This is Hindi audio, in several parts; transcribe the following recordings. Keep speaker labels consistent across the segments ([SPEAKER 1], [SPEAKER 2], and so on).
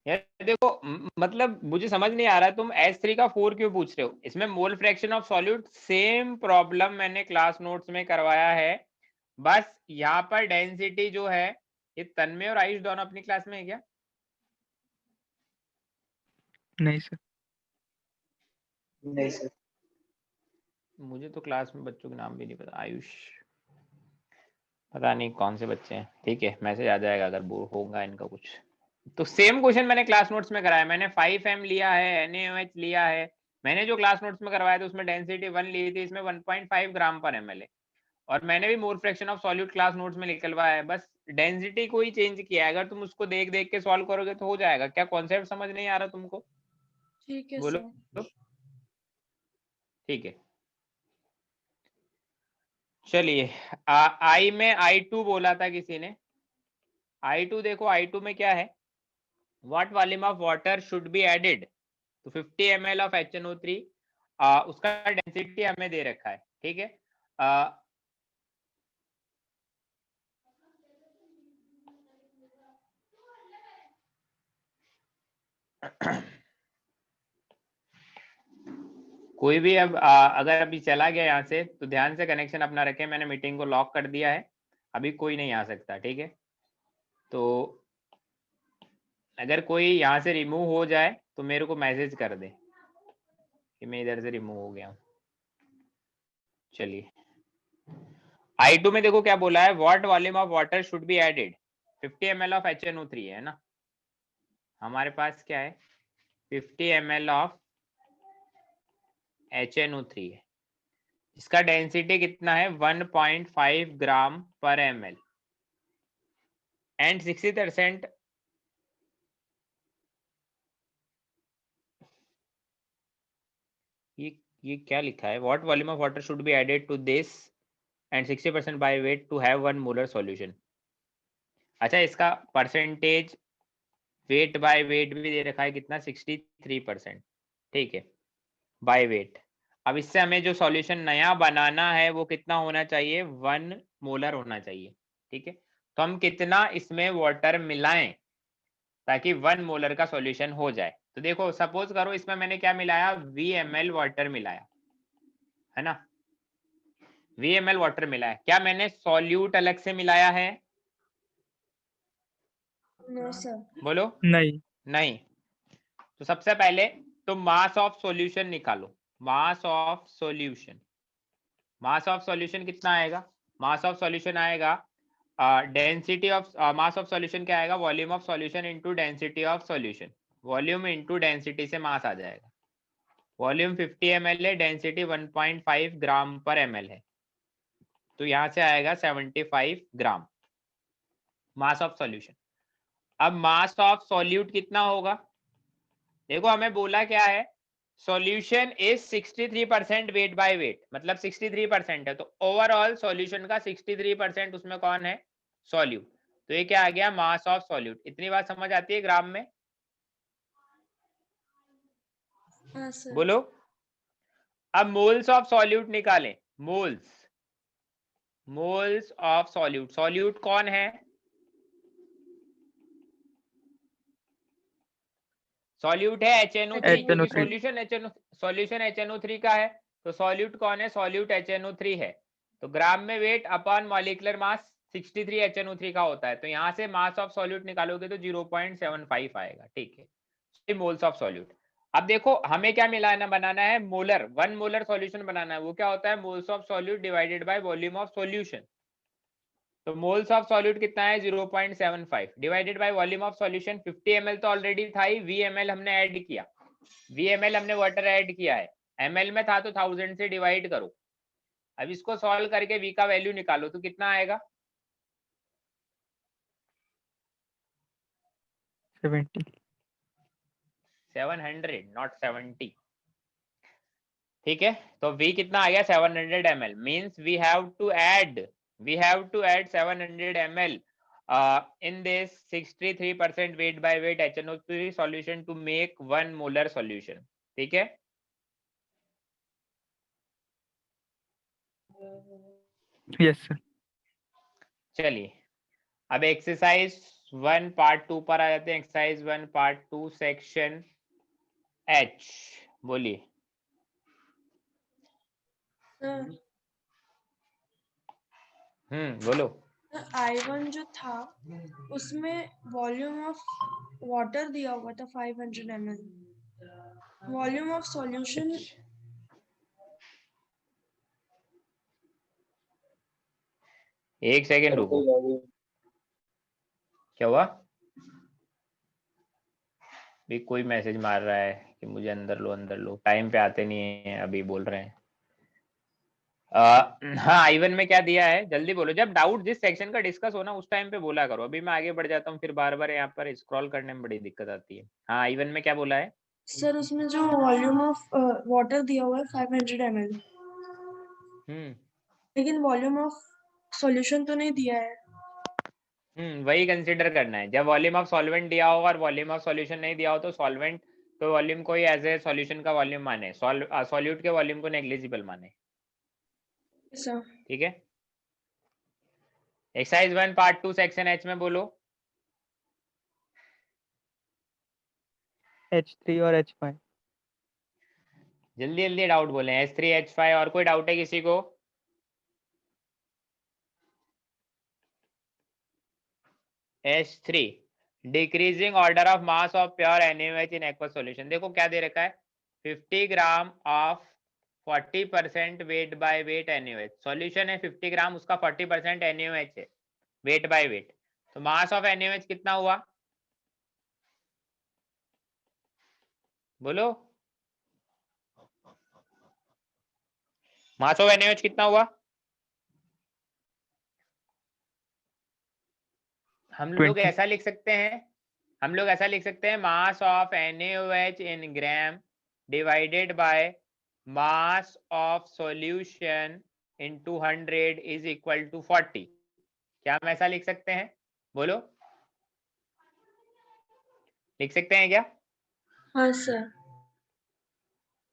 [SPEAKER 1] यार देखो मतलब मुझे समझ नहीं आ रहा तुम H3 का 4 क्यों पूछ रहे हो। इसमें mole fraction of solute same problem मैंने क्लास नोट्स में करवाया है, बस यहाँ पर डेंसिटी जो है, ये तन्मय और आयुष दोनों अपनी क्लास में है क्या?
[SPEAKER 2] नहीं सर।
[SPEAKER 3] नहीं सर।
[SPEAKER 1] मुझे तो क्लास में बच्चों के नाम भी नहीं पता। आयुष पता नहीं कौन से बच्चे हैं, ठीक है मैसेज आ जाएगा अगर वो होगा इनका कुछ। तो सेम क्वेश्चन मैंने क्लास नोट्स में कराया, मैंने 5m लिया है, NaOH लिया है, मैंने जो क्लास नोट्स में करवाया था उसमें डेंसिटी 1 ली थी, इसमें 1.5 ग्राम पर ml है, और मैंने भी mole fraction of solute class notes में निकलवाया है, बस डेंसिटी को ही चेंज किया है। अगर तुम उसको देख देख के सॉल्व करोगे तो हो जाएगा। क्या कॉन्सेप्ट समझ नहीं आ रहा तुमको?
[SPEAKER 4] ठीक है
[SPEAKER 1] बोलो।
[SPEAKER 4] सर।
[SPEAKER 1] ठीक है चलिए, आई में I2 बोला था किसी ने। I2 देखो, I2 में क्या है, what volume of water should be added, तो 50 ml ऑफ HNO3, उसका डेंसिटी हमें दे रखा है, ठीक है। कोई भी अब अगर अभी चला गया यहाँ से तो ध्यान से कनेक्शन अपना रखें, मैंने मीटिंग को लॉक कर दिया है, अभी कोई नहीं आ सकता, ठीक है। तो अगर कोई यहाँ से रिमूव हो जाए तो मेरे को मैसेज कर दे कि मैं इधर से रिमूव हो गया हूँ। चलिए I2 में देखो क्या बोला है, what volume of water should be added, 50 ml of HNO3 है ना हमारे पास, क्या है 50 ml ऑफ HNO3 है, इसका डेंसिटी कितना है 1.5 ग्राम पर ml एंड 60%। ये क्या लिखा है, what volume of water should be added to this and 60% by weight to have 1 molar solution. अच्छा इसका परसेंटेज वेट बाय वेट भी दे रखा है कितना, 63%, ठीक है बाय वेट। अब इससे हमें जो सॉल्यूशन नया बनाना है वो कितना होना चाहिए, 1 मोलर होना चाहिए, ठीक है। तो हम कितना इसमें वाटर मिलाएं ताकि 1 मोलर का सॉल्यूशन हो जाए। तो देखो सपोज करो इसमें मैंने क्या मिलाया, VML वाटर मिलाया है ना, VML वाटर मिलाया, क्या मैंने सॉल्यूट अलग से मिलाया है?
[SPEAKER 4] No sir.
[SPEAKER 1] बोलो।
[SPEAKER 2] नहीं।
[SPEAKER 1] नहीं। तो सबसे पहले तुम मास ऑफ सॉल्यूशन निकालो, मास of solution, mass of solution कितना आएगा, मास ऑफ सॉल्यूशन आएगा density of mass of solution क्या आएगा, volume of solution into density of solution, volume into density से मास आ जाएगा। वॉल्यूम 50 ml है, डेंसिटी 1.5 ग्राम पर ml है, तो यहां से आएगा 75 ग्राम मास ऑफ सॉल्यूशन। अब मास ऑफ सॉल्यूट कितना होगा, देखो हमें बोला क्या है, solution is 63% wait by wait, मतलब 63% है, तो ओवरऑल सॉल्यूशन का 63% उसमें कौन है, सॉल्यूट। तो ये क्या आ गया, मास ऑफ सॉल्यूट। इतनी बात समझ आती है ग्राम में?
[SPEAKER 4] हाँ सर।
[SPEAKER 1] बोलो। अब मोल्स ऑफ सॉल्यूट निकालें, moles, moles of solute, solute कौन है, सॉल्यूट है HNO3, क्योंकि
[SPEAKER 2] HNO3।
[SPEAKER 1] सॉल्यूशन HNO3 का है, तो सॉल्यूट कौन है, सॉल्यूट HNO3 है। तो ग्राम में weight upon molecular mass 63 HNO3 का होता है, तो यहां से मास ऑफ सॉल्यूट निकालोगे तो 0.75 आएगा, ठीक है, मोल्स ऑफ सॉल्यूट। अब देखो हमें क्या मिलाना बनाना है, मोलर, 1 मोलर सॉल्यूशन बनाना है, वो क्या होता है, moles of solute divided by volume of solution. तो मोल्स ऑफ सॉल्यूट कितना है 0.75 divided by volume of solution, 50 ml तो ऑलरेडी था ही, VML हमने ऐड किया, VML हमने वाटर ऐड किया है, ml में था तो 1000 से डिवाइड करो। अब इसको सॉल्व करके V का वैल्यू निकालो तो कितना आएगा,
[SPEAKER 2] 70।
[SPEAKER 1] 700 नॉट 70, ठीक है। तो V कितना आ गया 700 ml, means we have to add 700 ml in this 63% weight by weight HNO3 solution to make 1 molar solution, ठीक है।
[SPEAKER 2] Yes sir.
[SPEAKER 1] चलिए अब एक्सरसाइज 1 पार्ट 2 पर आ जाते हैं। एक्सरसाइज 1 पार्ट 2 सेक्शन एच, बोलिए।
[SPEAKER 4] सर
[SPEAKER 1] बोलो।
[SPEAKER 4] I1 जो था उसमें वॉल्यूम ऑफ वाटर दिया हुआ था 500 ml। वॉल्यूम ऑफ सॉल्यूशन
[SPEAKER 1] एक सेकेंड रुको, क्या हुआ? भी कोई मैसेज मार रहा है कि मुझे अंदर लो अंदर लो, टाइम पे आते नहीं है, अभी बोल रहे हैं। हाँ, I1 में क्या दिया है, जल्दी बोलो। जब डाउट जिस सेक्शन का डिस्कस हो ना उस टाइम पे बोला करो। अभी मैं आगे बढ़ जाता हूँ, फिर बार बार यहाँ पर स्क्रॉल करने में बड़ी दिक्कत आती है। हाँ, I1 में क्या बोला है?
[SPEAKER 4] सर उसमें जो वॉल्यूम ऑफ वाटर दिया हुआ है 500 ml, लेकिन वॉल्यूम ऑफ सॉल्यूशन तो नहीं दिया है।
[SPEAKER 1] वही कंसिडर करना है। जब वॉल्यूम ऑफ सॉल्वेंट दिया होगा और वॉल्यूम ऑफ सॉल्यूशन नहीं दिया हो तो सॉल्वेंट तो वॉल्यूम को ही एज ए सॉल्यूशन का वॉल्यूम माने, सॉल्यूट के वॉल्यूम को नेग्लिजिबल माने।
[SPEAKER 4] सर
[SPEAKER 1] ठीक है। एक्सरसाइज 1 पार्ट 2 सेक्शन एच में बोलो।
[SPEAKER 2] H3 और H5।
[SPEAKER 1] जल्दी जल्दी डाउट बोले। H3 H5, और कोई डाउट है किसी को? H3 decreasing order of mass of pure NaOH in aqueous solution. देखो क्या दे रखा है, 50 gram of 40% wait by wait NaOH। Solution है 50 ग्राम, उसका 40% NaOH है, वेट बाय वेट। तो मास ऑफ NaOH कितना हुआ, बोलो। मास ऑफ NaOH कितना हुआ? हम लोग
[SPEAKER 2] 20।
[SPEAKER 1] ऐसा लिख सकते हैं, हम लोग ऐसा लिख सकते हैं, mass of NaOH in gram divided by mass of solution into 100 is equal to 40। क्या हम ऐसा लिख सकते हैं, बोलो? लिख सकते हैं क्या?
[SPEAKER 4] हाँ सर।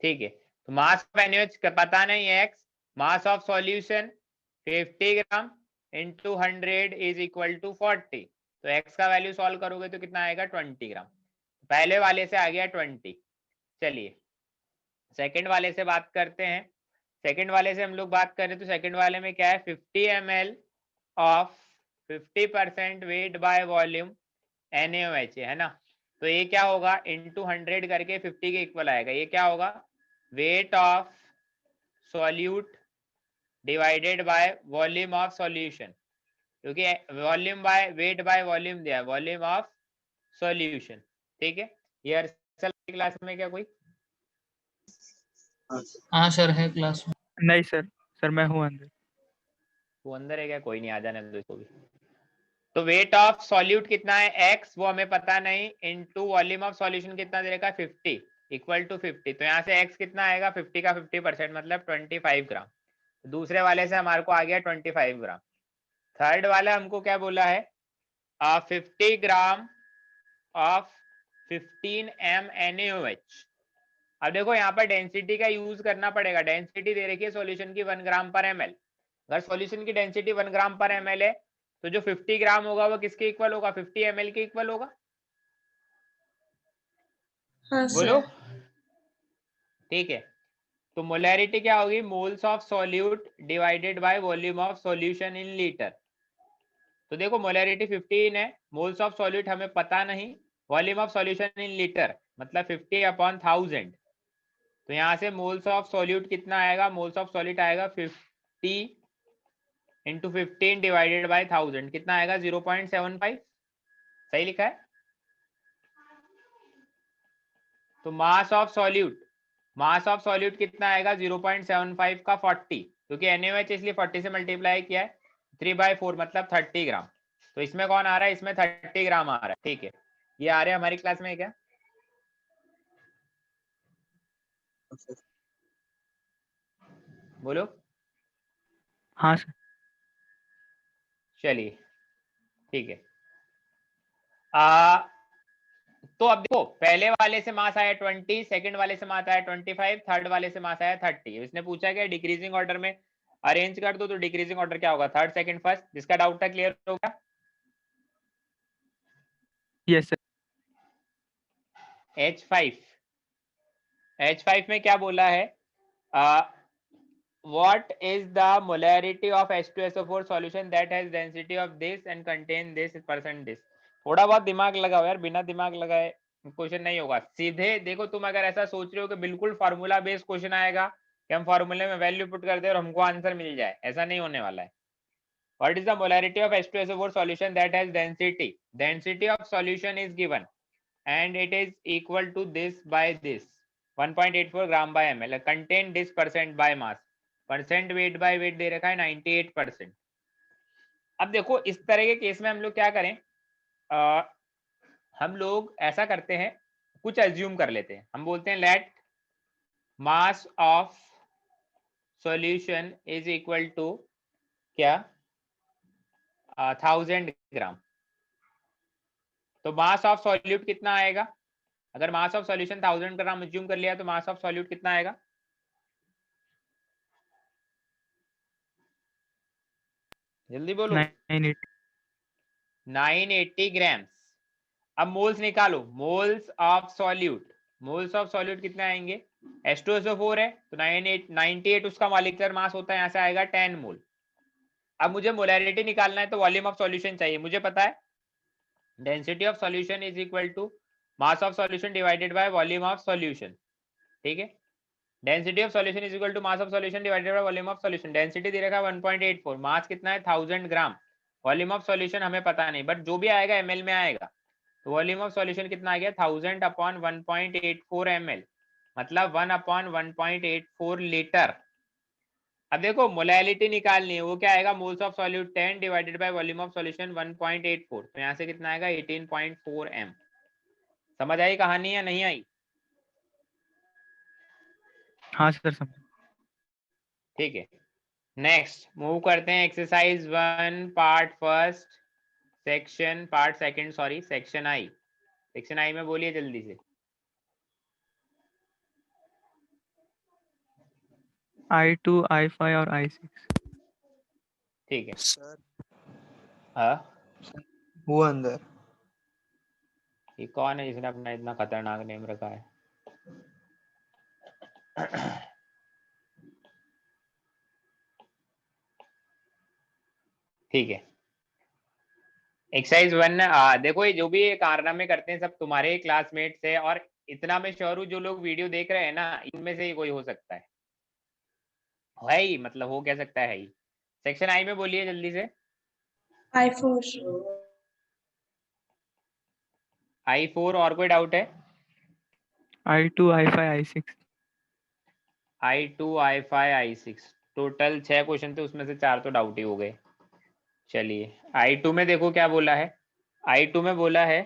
[SPEAKER 1] ठीक है। तो मास ऑफ NaOH का पता नहीं है x, mass of solution 50 gram into 100 is equal to 40। तो x का वैल्यू सॉल्व करोगे तो कितना आएगा, 20 ग्राम। पहले वाले से आ गया 20। चलिए सेकंड वाले से बात करते हैं। सेकंड वाले से हम लोग बात करें तो सेकंड वाले में क्या है, 50 ml of 50% wait by volume NaOH है ना। तो ये क्या होगा, इंटू 100 करके 50 के इक्वल आएगा। ये क्या होगा, weight of solute divided by volume of solution, क्योंकि volume by weight by volume दिया है, वॉल्यूम ऑफ सॉल्यूशन। ठीक है। ये हर क्लास में क्या कोई?
[SPEAKER 3] हाँ सर है क्लास में।
[SPEAKER 2] नहीं सर मैं हूँ अंदर।
[SPEAKER 1] वो अंदर है क्या? कोई नहीं, आ जाने दो इसको भी। तो वेट ऑफ सॉल्यूट कितना है x, वो हमें पता नहीं, इनटू वॉल्यूम ऑफ सॉल्यूशन कितना दे रखा है 50 इक्वल टू 50। तो यहाँ से x कितना आएगा, 50 का 50% मतलब 25 ग्राम। दूसरे वाले से हमारे को आ गया 25 ग्राम। थर्ड वाला हमको क्या बोला है, 50 ग्राम ऑफ 15 m NaOH। अब देखो यहाँ पर डेंसिटी का यूज करना पड़ेगा। डेंसिटी दे रखी है सॉल्यूशन की 1 ग्राम पर ml। अगर सॉल्यूशन की डेंसिटी 1 ग्राम पर ml है तो जो 50 ग्राम होगा वो किसके इक्वल होगा, 50 ml के इक्वल होगा।
[SPEAKER 4] हाँ
[SPEAKER 1] बोलो।
[SPEAKER 4] सर।
[SPEAKER 1] ठीक है। तो मोलैरिटी क्या होगी, moles of solute divided by volume of solution in litre. तो देखो मोलैरिटी 15 है, मोल्स ऑफ सॉल्यूट हमें पता नहीं, volume of solution in litre मतलब 50 अपॉन 1000। तो यहाँ से मोल्स ऑफ सॉल्यूट कितना आएगा, मोल्स ऑफ सॉल्यूट आएगा 50 इंटू 15 डिवाइडेड बाय 1000, कितना आएगा 0.75। सही लिखा है। तो मास of solute, mass of solute कितना आएगा 0.75 का 40, क्योंकि NaOH इसलिए 40 से मल्टीप्लाई किया है, 3/4 मतलब 30 ग्राम। तो इसमें कौन आ रहा है, इसमें 30 ग्राम आ रहा है। ठीक है, ये आ रहे हैं हमारी क्लास में क्या, बोलो।
[SPEAKER 2] हाँ सर।
[SPEAKER 1] चलिए ठीक है। तो अब देखो पहले वाले से मास आया 20, सेकंड वाले से मास आया 25, थर्ड वाले से मास आया 30। इसने पूछा क्या डिक्रीजिंग ऑर्डर में अरेंज कर दो, तो डिक्रीजिंग ऑर्डर क्या होगा, थर्ड सेकंड फर्स्ट। जिसका डाउट था क्लियर हो गया।
[SPEAKER 2] Yes sir.
[SPEAKER 1] H5 में क्या बोला है? What is the molarity of H2SO4 solution that has density of this and contain this percent this? थोड़ा बहुत दिमाग लगाओ यार, बिना दिमाग लगाए क्वेश्चन नहीं होगा। सीधे देखो, तुम अगर ऐसा सोच रहे हो कि बिल्कुल फार्मूला बेस्ड क्वेश्चन आएगा कि हम फार्मूले में वैल्यू पुट कर दे और हमको आंसर मिल जाए, ऐसा नहीं होने वाला है। What is the molarity of H2SO4 solution that has density? Density of solution is given and it is equal to this by this 1.84 gram by ml. Contain this percent by mass. Percent weight by weight दे रखा है 98%। अब देखो इस तरह के केस में हम लोग क्या करें, हम लोग ऐसा करते हैं, कुछ एज्यूम कर लेते हैं। हम बोलते हैं let mass of solution is equal to क्या 1000 ग्राम। तो मास ऑफ सॉल्यूट कितना आएगा? अगर मास ऑफ सॉल्यूशन 1000 ग्राम एज्यूम कर लिया तो मास ऑफ सॉल्यूट कितना आएगा? जल्दी बोलो। 980 ग्राम्स। अब मोल्स निकालो, moles of solute. Moles of solute कितने आएंगे? H2SO4 है तो 98 उसका मॉलिक्यूलर मास होता है, यहाँ से आएगा 10 मोल। अब मुझे मोलैरिटी निकालना है तो वॉल्यूम ऑफ सॉल्यूशन चाहिए। मुझे पता है density of solution is equal to mass of solution divided by volume of solution. ठीक है, density of solution is equal to mass of solution divided by volume of solution. Density दे रखा है 1.84, मास कितना है 1000 ग्राम, वॉल्यूम ऑफ सॉल्यूशन हमें पता नहीं, बट जो भी आएगा ml में आएगा। तो वॉल्यूम ऑफ सॉल्यूशन कितना आ गया 1000 अपॉन 1.84 ml, मतलब 1/1.84 लीटर। अब देखो मोलैलिटी निकालनी है, वो क्या आएगा? Moles of solute 10 divided by volume of solution 1.84, तो यहाँ से कितना आएगा 18.4 m। समझ आई कहानी या नहीं आई?
[SPEAKER 2] हाँ सर समझ।
[SPEAKER 1] ठीक है, नेक्स्ट मूव करते हैं। Exercise 1 part first section, part second sorry, section I. Section I में बोलिए जल्दी से।
[SPEAKER 2] I2, I5 और I6।
[SPEAKER 1] ठीक है
[SPEAKER 5] सर
[SPEAKER 1] हाँ,
[SPEAKER 5] वो अंदर
[SPEAKER 1] ये कौन है जिसने अपना इतना खतरनाक नेम रखा है? ठीक है, एक्सरसाइज 1 देखो, ये जो भी ये कारनामे करते हैं सब तुम्हारे क्लासमेट्स है, और इतना मैं श्योर हूँ जो लोग वीडियो देख रहे हैं ना, इनमें से ही कोई हो सकता है ही, मतलब हो क्या सकता है ही। सेक्शन आई में बोलिए जल्दी से।
[SPEAKER 4] I4,
[SPEAKER 1] I4 और कोई डाउट है?
[SPEAKER 2] I2, I5, I6।
[SPEAKER 1] I2, I5, I6 total 6 question थे, उसमें से 4 तो डाउट ही हो गए। चलिए I2 में देखो क्या बोला है। I2 में बोला है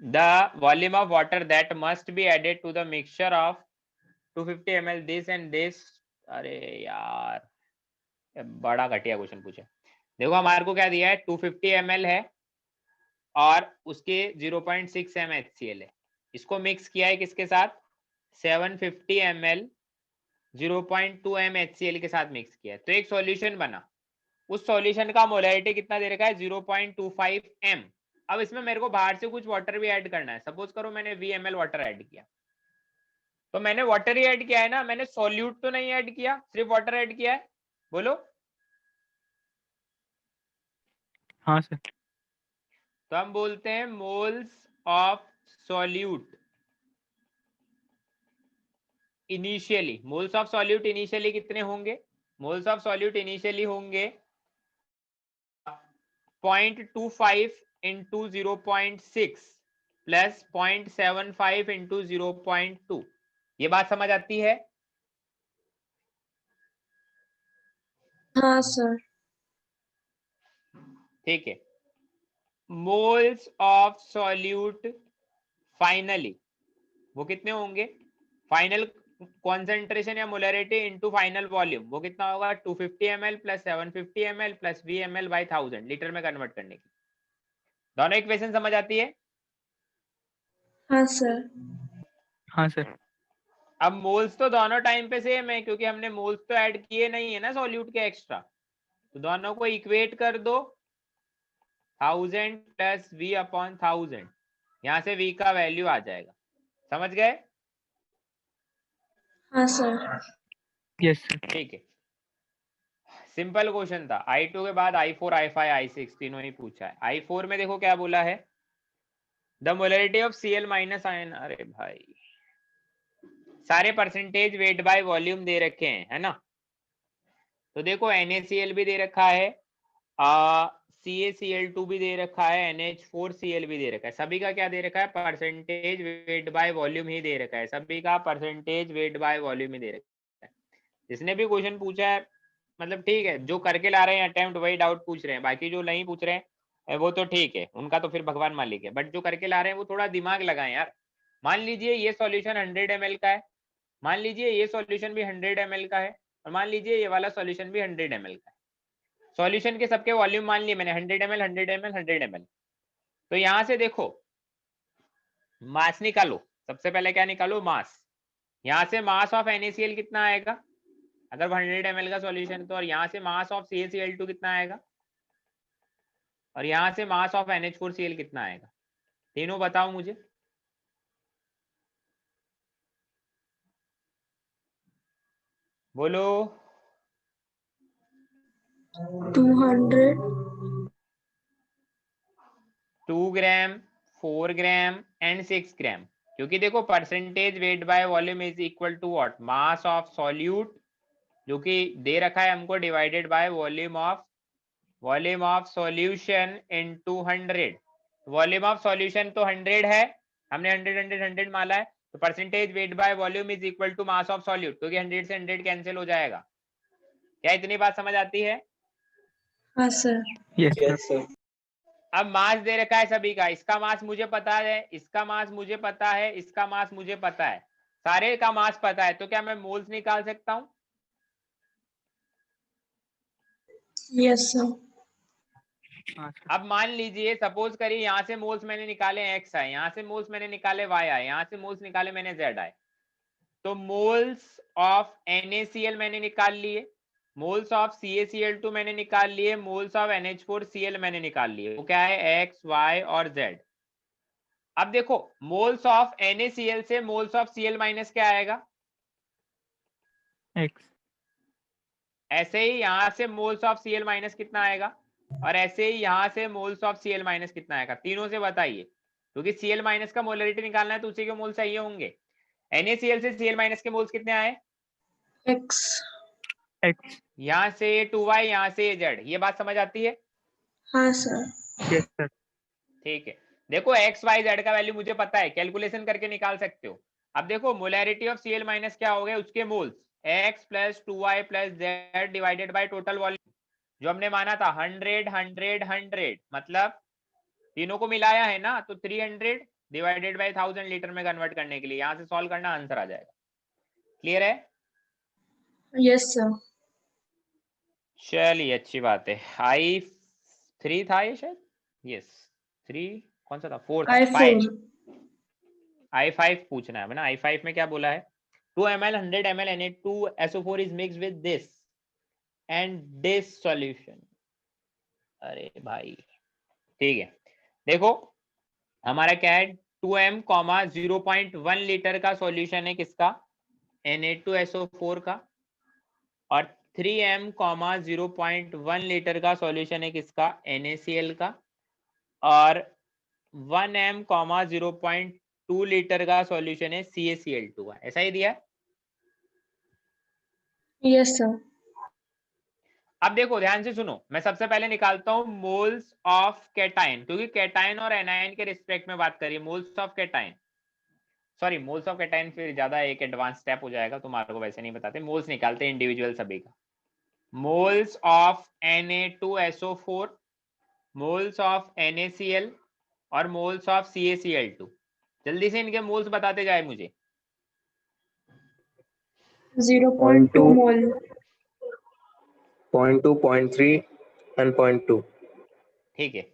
[SPEAKER 1] the volume of water that must be added to the mixture of 250 ml this and this. अरे यार बड़ा घटिया क्वेश्चन पूछा। देखो हमारे को क्या दिया है, 250 ml है और उसके 0.6 m HCl है। इसको मिक्स किया है किसके साथ? 750 ml 0.2 m HCl के साथ मिक्स किया है, तो एक सॉल्यूशन बना। उस सॉल्यूशन का मोलैरिटी कितना दे रखा है? 0.25 m। अब इसमें मेरे को बाहर से कुछ वाटर भी ऐड करना है। सपोज करो मैंने 20 ml वाटर ऐड किया, तो मैंने वाटर ही ऐड किया है ना, मैंने सॉल्यूट तो नहीं ऐड किया, सिर्फ वाटर ऐड किया है। बोलो।
[SPEAKER 2] हाँ सर।
[SPEAKER 1] तो हम बोलते हैं moles of solute initially. Moles of solute initially कितने होंगे? मोल्स ऑफ सॉल्यूट इनिशियली होंगे 0.25 इंटू 0.6 प्लस 0.75 इंटू 0.2। ये बात समझ आती है?
[SPEAKER 4] हाँ सर।
[SPEAKER 1] ठीक है, मोल्स ऑफ सॉल्यूट फाइनली वो कितने होंगे? फाइनल कॉन्सेंट्रेशन या मोलैरिटी इनटू फाइनल वॉल्यूम, वो कितना होगा? 250 ml plus 750 ml plus VML by 1000 litre में कन्वर्ट करने की। दोनों इक्वेशन समझ आती है?
[SPEAKER 4] हाँ सर।
[SPEAKER 2] हाँ सर।
[SPEAKER 1] अब मोल्स तो दोनों टाइम पे सेम है, क्योंकि हमने मोल्स तो ऐड किए नहीं है ना सॉल्यूट के एक्स्ट्रा, तो दोनों को इक्वेट कर दो 1000 प्लस V अपॉन 1000, यहाँ से V का वैल्यू आ जाएगा। समझ गए?
[SPEAKER 4] हाँ सर।
[SPEAKER 2] Yes sir.
[SPEAKER 1] ठीक है, सिंपल क्वेश्चन था। I2 के बाद I4, I5, I6 तीनों ही पूछा है। I4 में देखो क्या बोला है, the molarity of Cl minus ion. अरे भाई सारे परसेंटेज वेट बाय वॉल्यूम दे रखे हैं, है ना। तो देखो NaCl भी दे रखा है, CaCl2 भी दे रखा है, NH4Cl भी दे रखा है। सभी का क्या दे रखा है, परसेंटेज वेट बाय वॉल्यूम ही दे रखा है। सभी का परसेंटेज वेट बाय वॉल्यूम ही दे रखा है। जिसने भी क्वेश्चन पूछा है, मतलब ठीक है, जो करके ला रहे हैं अटेम्प्ट वही डाउट पूछ रहे हैं, बाकी जो नहीं पूछ रहे हैं वो तो ठीक है, उनका तो फिर भगवान मालिक है। बट जो करके ला रहे हैं वो थोड़ा दिमाग लगाएं यार। मान लीजिए ये सॉल्यूशन 100 ml का है, मान लीजिए ये सॉल्यूशन भी 100 ml का है, और मान लीजिए ये वाला सॉल्यूशन भी 100 ml का है। सॉल्यूशन के सबके वॉल्यूम मान लिए मैंने 100 ml 100 ml 100 ml। तो यहाँ से देखो मास निकालो, सबसे पहले क्या निकालो, मास। यहाँ से मास ऑफ NaCl कितना आएगा अगर 100 ml का सॉल्यूशन, तो और यहाँ से मास ऑफ CaCl2 कितना आएगा, और यहाँ से मास ऑफ NH4Cl कितना आएगा, तीनों बताओ मुझे। बोलो।
[SPEAKER 4] 200,
[SPEAKER 1] 2 ग्राम, 4 ग्राम एंड 6 ग्राम, क्योंकि देखो percentage weight by volume is equal to what, mass of solute जो कि दे रखा है हमको, divided by volume of solution into 100। Volume of solution तो 100 है, हमने 100 100 100 माला है, तो percentage weight by volume is equal to mass of solute, क्योंकि 100 से 100 कैंसिल हो जाएगा। क्या इतनी बात समझ आती है?
[SPEAKER 4] हाँ सर।
[SPEAKER 2] Yes sir.
[SPEAKER 1] अब मास दे रखा है सभी का, इसका मास मुझे पता है, इसका मास मुझे पता है, इसका मास मुझे पता है, सारे का मास पता है, तो क्या मैं मोल्स निकाल सकता हूं?
[SPEAKER 4] Yes sir.
[SPEAKER 2] हाँ सर।
[SPEAKER 1] अब मान लीजिए सपोज करिए यहाँ से मोल्स मैंने निकाले x आए, यहाँ से मोल्स मैंने निकाले y आए, यहाँ से मोल्स निकाले मैंने z आए, तो मोल्स ऑफ NaCl मैंने निकाल लिए, मोल्स ऑफ CaCl2 मैंने निकाल लिए, मोल्स ऑफ NH4Cl मैंने निकाल लिए। वो क्या है, x, y और z। अब देखो मोल्स ऑफ NaCl से मोल्स ऑफ Cl माइनस क्या आएगा,
[SPEAKER 2] एक्स।
[SPEAKER 1] ऐसे ही यहाँ से मोल्स ऑफ Cl माइनस कितना आएगा, और ऐसे ही यहाँ से मोल्स ऑफ Cl माइनस कितना आएगा, तीनों से बताइए, क्योंकि Cl माइनस का मोलरिटी निकालना है तो उसी के मोल चाहिए होंगे। NaCl से Cl माइनस के मोल्स कितने आए,
[SPEAKER 4] X।
[SPEAKER 2] एक्स।
[SPEAKER 1] यहाँ से 2y, यहाँ से z। ये बात समझ आती है?
[SPEAKER 4] हाँ सर।
[SPEAKER 2] Yes sir.
[SPEAKER 1] ठीक है, देखो x y z का वैल्यू मुझे पता है, कैलकुलेशन करके निकाल सकते हो। अब देखो मोलैरिटी ऑफ Cl माइनस क्या हो गए, उसके moles x plus 2y plus z divided by total volume, जो हमने माना था 100 100 100, मतलब तीनों को मिलाया है ना, तो 300 डिवाइडेड बाय 1000 लीटर में कन्वर्ट करने के लिए यहाँ से सॉल्व करना, आंसर आ जाएगा। क्लियर है?
[SPEAKER 4] Yes sir.
[SPEAKER 1] चलिए अच्छी बात है। I3 था ये शायद, यस 3 कौन सा था, 4 था, 5
[SPEAKER 4] I4।
[SPEAKER 1] I5 पूछना है ना। I5 में क्या बोला है, 2 ml 100 ml Na2SO4 is mixed with this and this solution। अरे भाई ठीक है, देखो हमारा क्या है, 2m 0.1 लीटर का सॉल्यूशन है किसका, Na2SO4 का, और 3m 0.1 लीटर का सॉल्यूशन है किसका, NaCl का, और 1m 0.2 लीटर का सॉल्यूशन है CaCl2 का। ऐसा ही दिया है।
[SPEAKER 4] Yes sir.
[SPEAKER 1] अब देखो ध्यान से सुनो, मैं सबसे पहले निकालता हूं मोल्स ऑफ कैटायन, क्योंकि कैटायन और एनायन के रिस्पेक्ट में बात करिए। Moles of cation, sorry moles of cation फिर ज्यादा एक एडवांस स्टेप हो जाएगा, तुम्हारे को वैसे नहीं बताते, मोल्स निकालते हैं इंडिविजुअल सभी का। Moles of Na2SO4, moles of NaCl और मोल्स ऑफ CaCl2। जल्दी से इनके मोल्स बताते जाए मुझे।
[SPEAKER 4] 0.2 मोल।
[SPEAKER 5] 0.2, 0.3 and 0.2।
[SPEAKER 1] ठीक है,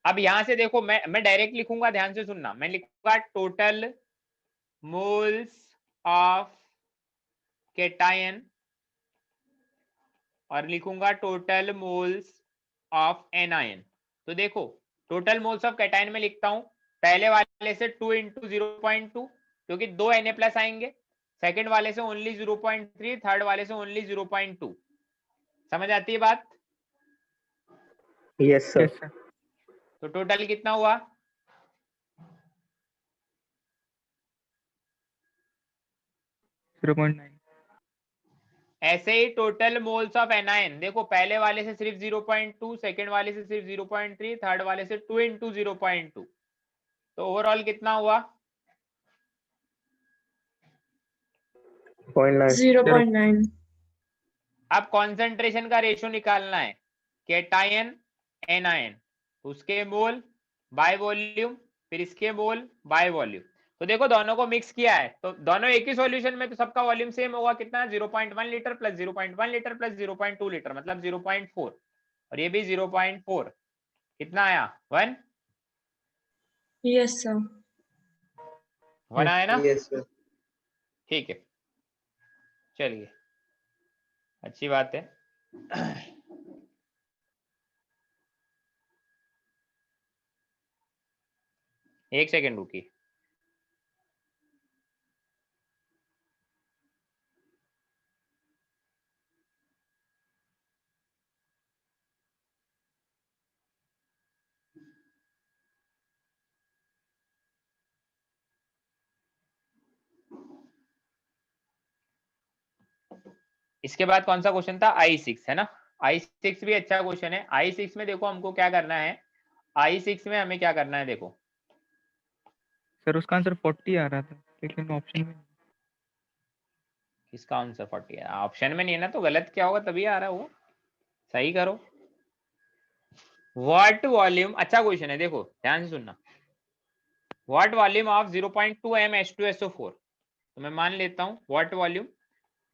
[SPEAKER 1] अब यहां से देखो मैं डायरेक्ट लिखूंगा, ध्यान से सुनना, मैं लिखूंगा टोटल मोल्स ऑफ कैटायन और लिखूंगा टोटल मोल्स ऑफ एनायन। तो देखो टोटल मोल्स ऑफ कैटायन में लिखता हूं, पहले वाले से 2 इंटू 0.2 क्योंकि 2 Na+ आएंगे, सेकंड वाले से ओनली 0.3, थर्ड वाले से ओनली 0.2। समझ आती है बात?
[SPEAKER 5] Yes, sir.
[SPEAKER 2] Yes, sir.
[SPEAKER 1] तो टोटल कितना हुआ?
[SPEAKER 2] .9.
[SPEAKER 1] ऐसे ही टोटल मोल्स ऑफ एनायन देखो, पहले वाले से सिर्फ 0.2, सेकंड वाले से सिर्फ 0.3, थर्ड वाले से 2 इंटू 0.2, तो ओवरऑल कितना हुआ?
[SPEAKER 5] 0.9.
[SPEAKER 4] 0.9.
[SPEAKER 1] अब कॉन्सेंट्रेशन का रेशियो निकालना है, कैटायन एनायन, उसके मोल बाय वॉल्यूम, फिर इसके मोल बाय वॉल्यूम। तो देखो दोनों को मिक्स किया है तो दोनों एक ही सॉल्यूशन में, तो सबका वॉल्यूम सेम होगा। कितना? 0.1 litre plus 0.1 litre plus 0.2 litre मतलब 0.4, और ये भी 0.4। कितना आया? 1।
[SPEAKER 4] Yes, sir.
[SPEAKER 1] 1 आया ना?
[SPEAKER 5] Yes, sir.
[SPEAKER 1] ठीक है, चलिए अच्छी बात है। एक सेकेंड रुकिए। इसके बाद कौन सा क्वेश्चन था? I6 है ना? I6 भी अच्छा क्वेश्चन है। I6 में देखो हमको क्या करना है, I6 में हमें क्या करना है देखो।
[SPEAKER 2] सर उसका आंसर 40 आ रहा था लेकिन ऑप्शन में
[SPEAKER 1] इसका आंसर 40 है, ऑप्शन में नहीं है ना, तो गलत क्या होगा तभी आ रहा है वो, सही करो। व्हाट वॉल्यूम, अच्छा क्वेश्चन है देखो ध्यान से सुनना। What volume of 0.2 m H2SO4, तो मैं मान लेता हूँ व्हाट वॉल्यूम,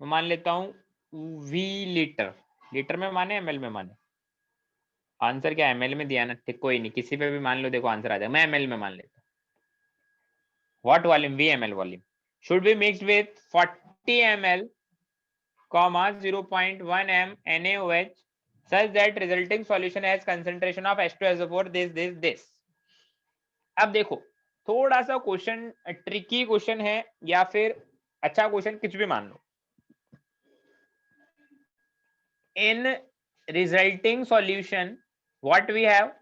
[SPEAKER 1] मैं मान लेता हूँ V लीटर, लीटर में माने ml में माने, आंसर क्या ml में दिया ना, ठीक कोई नहीं, किसी पे भी मान लो, देखो आंसर आ जाएगा, मैं ml में मान लेता हूँ। What volume V ml volume should be mixed with 40 ml, 0.1 m NaOH such that resulting solution has concentration of H2SO4 this। अब देखो थोड़ा सा क्वेश्चन ट्रिकी क्वेश्चन है या फिर अच्छा क्वेश्चन, कुछ भी मान लो। In resulting solution what we have,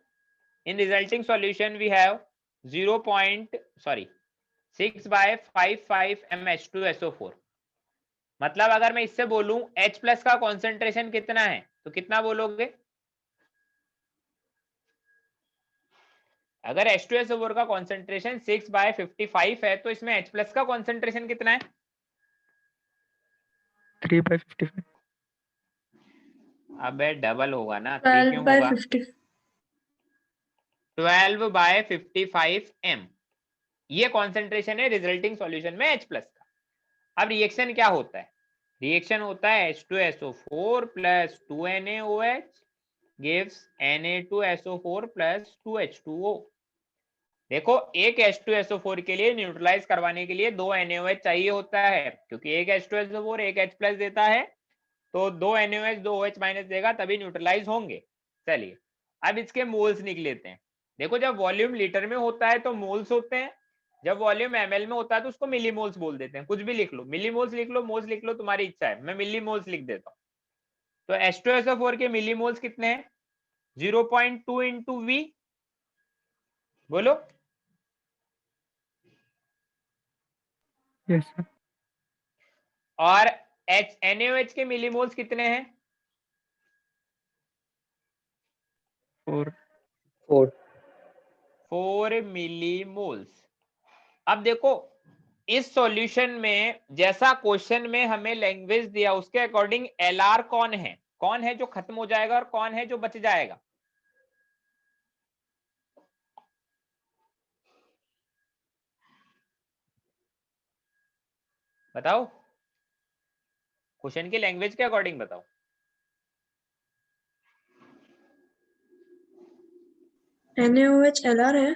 [SPEAKER 1] in resulting solution we have 0.6/55 m H2SO4। मतलब अगर मैं इससे बोलूं H+ का कॉन्सेंट्रेशन कितना है तो कितना बोलोगे? अगर H2SO4 का कॉन्सेंट्रेशन 6/55 है तो इसमें H+ का कॉन्सेंट्रेशन कितना है?
[SPEAKER 2] 3/55.
[SPEAKER 1] अबे डबल होगा ना, 3 क्यों होगा?
[SPEAKER 4] 12/50.
[SPEAKER 1] 12/55 m, ये कॉन्सेंट्रेशन है रिजल्टिंग सॉल्यूशन में H+ का। अब रिएक्शन क्या होता है? रिएक्शन होता है H2SO4 plus 2NaOH gives Na2SO4 plus 2H2O। देखो एक H2SO4 के लिए न्यूट्रलाइज करवाने के लिए 2 NaOH चाहिए होता है, क्योंकि एक H2SO4 एक H+ देता है, तो 2 NaOH 2 OH- देगा तभी न्यूट्रलाइज होंगे। चलिए अब इसके मोल्स निकल लेते हैं। देखो जब वॉल्यूम लीटर में होता है तो मोल्स होते हैं, जब वॉल्यूम ml में होता है तो उसको मिलीमोल्स बोल देते हैं। कुछ भी लिख लो, मिलीमोल्स लिख लो, मोल्स लिख लो, तुम्हारी इच्छा है, मैं मिलीमोल्स लिख देता हूँ। तो H2SO4 के मिलीमोल्स कितने हैं? 0.2 इंटू V, बोलो।
[SPEAKER 2] Yes sir.
[SPEAKER 1] और NaOH के मिलीमोल्स कितने हैं?
[SPEAKER 2] 4.
[SPEAKER 5] 4.
[SPEAKER 1] 4 मिलीमोल्स। अब देखो इस सॉल्यूशन में जैसा क्वेश्चन में हमें लैंग्वेज दिया उसके अकॉर्डिंग LR कौन है जो खत्म हो जाएगा और कौन है जो बच जाएगा? बताओ, क्वेश्चन की लैंग्वेज के अकॉर्डिंग बताओ।
[SPEAKER 4] NaOH LR है।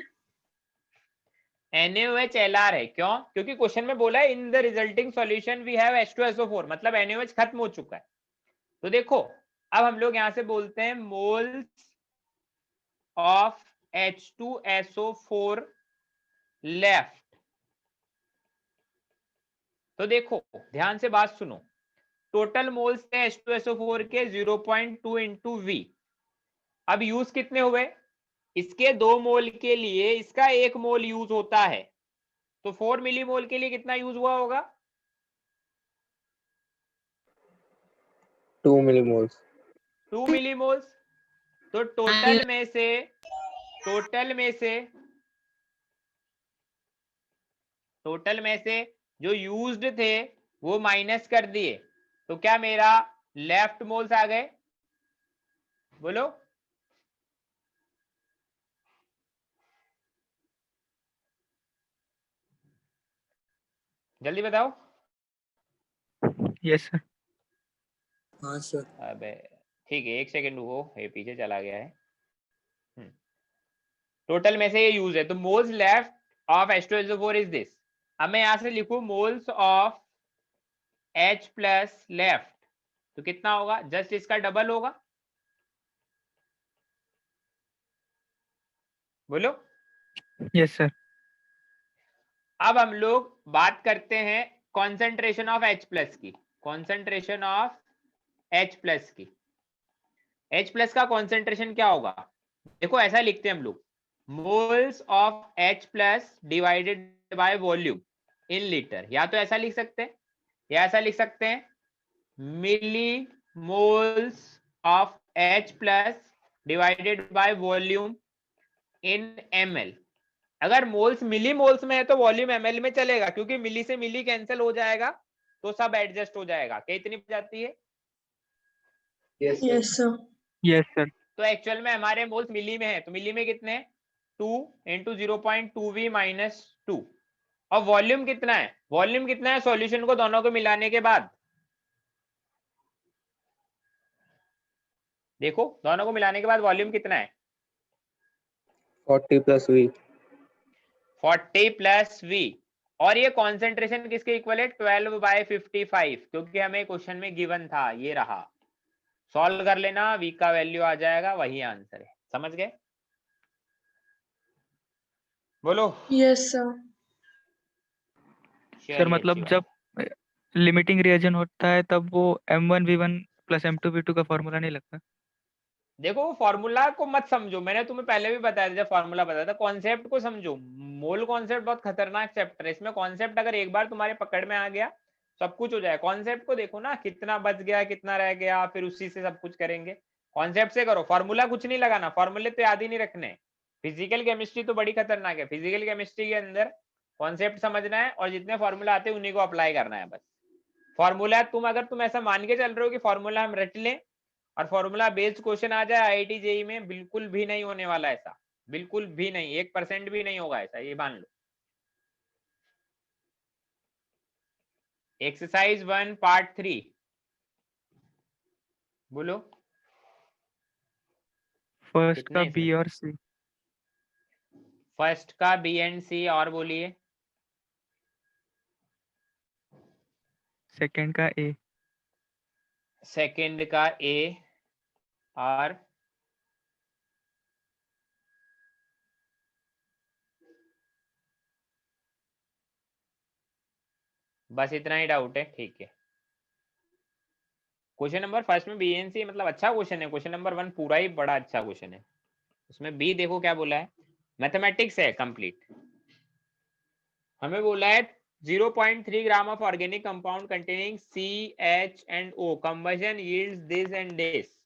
[SPEAKER 1] NaOH LR है, क्यों? क्योंकि क्वेश्चन में बोला है in the resulting solution we have H2SO4, मतलब NaOH खत्म हो चुका है। तो देखो अब हम लोग यहां से बोलते हैं मोल्स ऑफ H2SO4 लेफ्ट। तो देखो ध्यान से बात सुनो, टोटल मोल्स थे H2SO4 के 0.2 इंटू V। अब यूज कितने हुए, इसके 2 मोल के लिए इसका 1 मोल यूज होता है, तो 4 मिलीमोल के लिए कितना यूज हुआ होगा?
[SPEAKER 5] 2 millimoles.
[SPEAKER 1] 2 मिलीमोल्स। तो टोटल में से जो यूज्ड थे वो माइनस कर दिए, तो क्या मेरा लेफ्ट मोल्स आ गए? बोलो। जल्दी बताओ।
[SPEAKER 2] Yes sir.
[SPEAKER 5] हाँ सर.
[SPEAKER 1] अबे ठीक है, 1 सेकंड रुको, ये पीछे चला गया है। टोटल में से ये यूज है, तो moles left of H2SO4 is this. अब मैं यहां से लिखूं moles of H plus left, तो कितना होगा? जस्ट इसका डबल होगा। बोलो।
[SPEAKER 2] Yes sir.
[SPEAKER 1] अब हम लोग बात करते हैं कॉन्सेंट्रेशन ऑफ H प्लस की। कॉन्सेंट्रेशन ऑफ H प्लस की, H प्लस का कॉन्सेंट्रेशन क्या होगा? देखो ऐसा लिखते हैं हम लोग, moles of H plus divided by volume in litre. या तो ऐसा लिख सकते हैं या ऐसा लिख सकते हैं, milli moles of H plus divided by volume in ml। अगर मोल्स मिली मोल्स में है तो वॉल्यूम ml में चलेगा, क्योंकि मिली से मिली कैंसिल हो जाएगा तो सब एडजस्ट हो जाएगा। क्या इतनी जाती है?
[SPEAKER 5] Yes, sir.
[SPEAKER 4] Yes, sir.
[SPEAKER 2] Yes sir.
[SPEAKER 1] तो एक्चुअल में हमारे मोल्स मिली में है, तो मिली में कितने हैं? 2 इंटू 0.2V माइनस 2। और वॉल्यूम कितना है? वॉल्यूम कितना है सॉल्यूशन को दोनों को मिलाने के बाद? देखो दोनों को मिलाने के बाद वॉल्यूम कितना है?
[SPEAKER 5] 40 plus V.
[SPEAKER 1] 40 plus V। और ये कॉन्सेंट्रेशन किसके इक्वल है? 12/55, क्योंकि हमें क्वेश्चन में गिवन था, ये रहा। सॉल्व कर लेना, V का वैल्यू आ जाएगा, वही आंसर है। समझ गए? बोलो।
[SPEAKER 4] Yes, sir.
[SPEAKER 2] सर
[SPEAKER 1] चलिए,
[SPEAKER 2] मतलब
[SPEAKER 1] अच्छी बात।
[SPEAKER 2] जब लिमिटिंग रिएजन होता है तब वो M1V1 प्लस M2V2 का फॉर्मूला नहीं लगता?
[SPEAKER 1] देखो फॉर्मूला को मत समझो, मैंने तुम्हें पहले भी बताया था, जब फॉर्मूला बताया था, कॉन्सेप्ट को समझो। मोल कॉन्सेप्ट बहुत खतरनाक चैप्टर है, इसमें कॉन्सेप्ट अगर एक बार तुम्हारे पकड़ में आ गया सब कुछ हो जाए। कॉन्सेप्ट को देखो ना, कितना बच गया कितना रह गया, फिर उसी से सब कुछ करेंगे। कॉन्सेप्ट से करो, फॉर्मूला कुछ नहीं लगाना, फॉर्मूले तो याद ही नहीं रखने। फिजिकल केमिस्ट्री तो बड़ी खतरनाक है, फिजिकल केमिस्ट्री के अंदर कॉन्सेप्ट समझना है और जितने फॉर्मूला आते हैं उन्हीं को अप्लाई करना है बस। फॉर्मूला तुम ऐसा मान के चल रहे हो कि फॉर्मूला हम रट लें और फॉर्मूला बेस्ड क्वेश्चन आ जाए आईआईटी जेई में, बिल्कुल भी नहीं होने वाला ऐसा, बिल्कुल भी नहीं, 1% भी नहीं होगा ऐसा, ये मान लो। एक्सरसाइज 1 पार्ट 3 बोलो।
[SPEAKER 2] फर्स्ट
[SPEAKER 1] कितने
[SPEAKER 2] का
[SPEAKER 1] इसमें?
[SPEAKER 2] B और C।
[SPEAKER 1] फर्स्ट का बी एंड सी, और बोलिए।
[SPEAKER 2] सेकंड का A।
[SPEAKER 1] सेकंड का ए, और बस इतना ही डाउट है? ठीक है। क्वेश्चन नंबर फर्स्ट में बी एंड सी मतलब अच्छा क्वेश्चन है। क्वेश्चन नंबर 1 पूरा ही बड़ा अच्छा क्वेश्चन है। उसमें बी देखो क्या बोला है, मैथमेटिक्स है कंप्लीट। हमें बोला है 0.3 gram of organic compound containing CH and O combustion yields this and this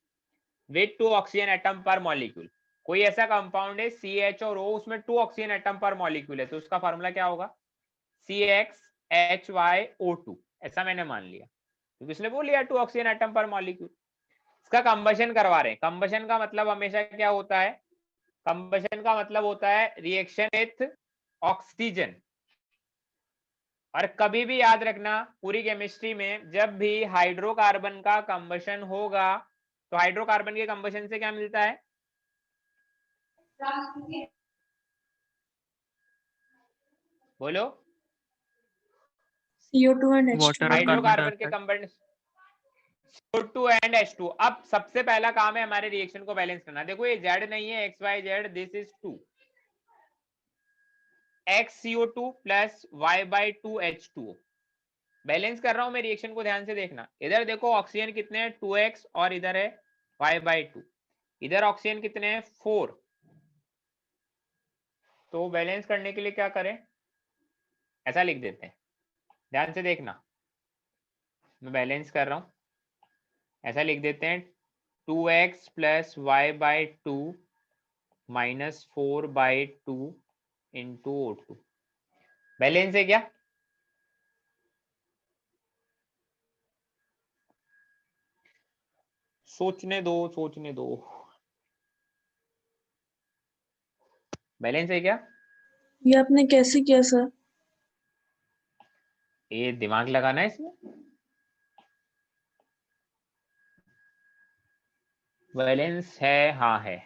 [SPEAKER 1] with 2 oxygen atom पर मॉलिक्यूल। कोई ऐसा कंपाउंड है CH और O, उसमें 2 ऑक्सीजन एटम पर मॉलिक्यूल है, तो उसका फार्मूला क्या होगा? CXHYO2। ऐसा मैंने मान लिया क्योंकि उसने बोल लिया 2 ऑक्सीजन एटम पर मॉलिक्यूल। इसका कंबशन करवा रहे हैं। कंबशन का मतलब हमेशा क्या होता है? कंबशन का मतलब होता है रिएक्शन विथ ऑक्सीजन। और कभी भी याद रखना पूरी केमिस्ट्री में जब भी हाइड्रोकार्बन का कंबशन होगा तो हाइड्रोकार्बन के कंबशन से क्या मिलता है? बोलो।
[SPEAKER 4] CO2 and
[SPEAKER 2] water
[SPEAKER 4] H2O.
[SPEAKER 2] और कार्बन
[SPEAKER 1] हाइड्रोकार्बन के
[SPEAKER 2] dioxide.
[SPEAKER 1] Combustion CO2 and H2। अब सबसे पहला काम है हमारे रिएक्शन को बैलेंस करना। देखो ये Z नहीं है, XYZ, this is 2 X CO2 plus Y/2 H2O। Balance कर रहा हूं मैं रिएक्शन को, ध्यान से देखना। इधर देखो ऑक्सीजन कितने हैं 2x और इधर है Y/2। इधर ऑक्सीजन कितने हैं 4। तो बैलेंस करने के लिए क्या करें, ऐसा लिख देते हैं, ध्यान से देखना, मैं बैलेंस कर रहा हूं, ऐसा लिख देते हैं 2x plus Y/2 minus 4/2 into O2। Balance है क्या? सोचने दो, सोचने दो। बैलेंस है क्या?
[SPEAKER 4] ये आपने कैसे किया सर?
[SPEAKER 1] ये दिमाग लगाना है इसमें। बैलेंस है, हाँ है।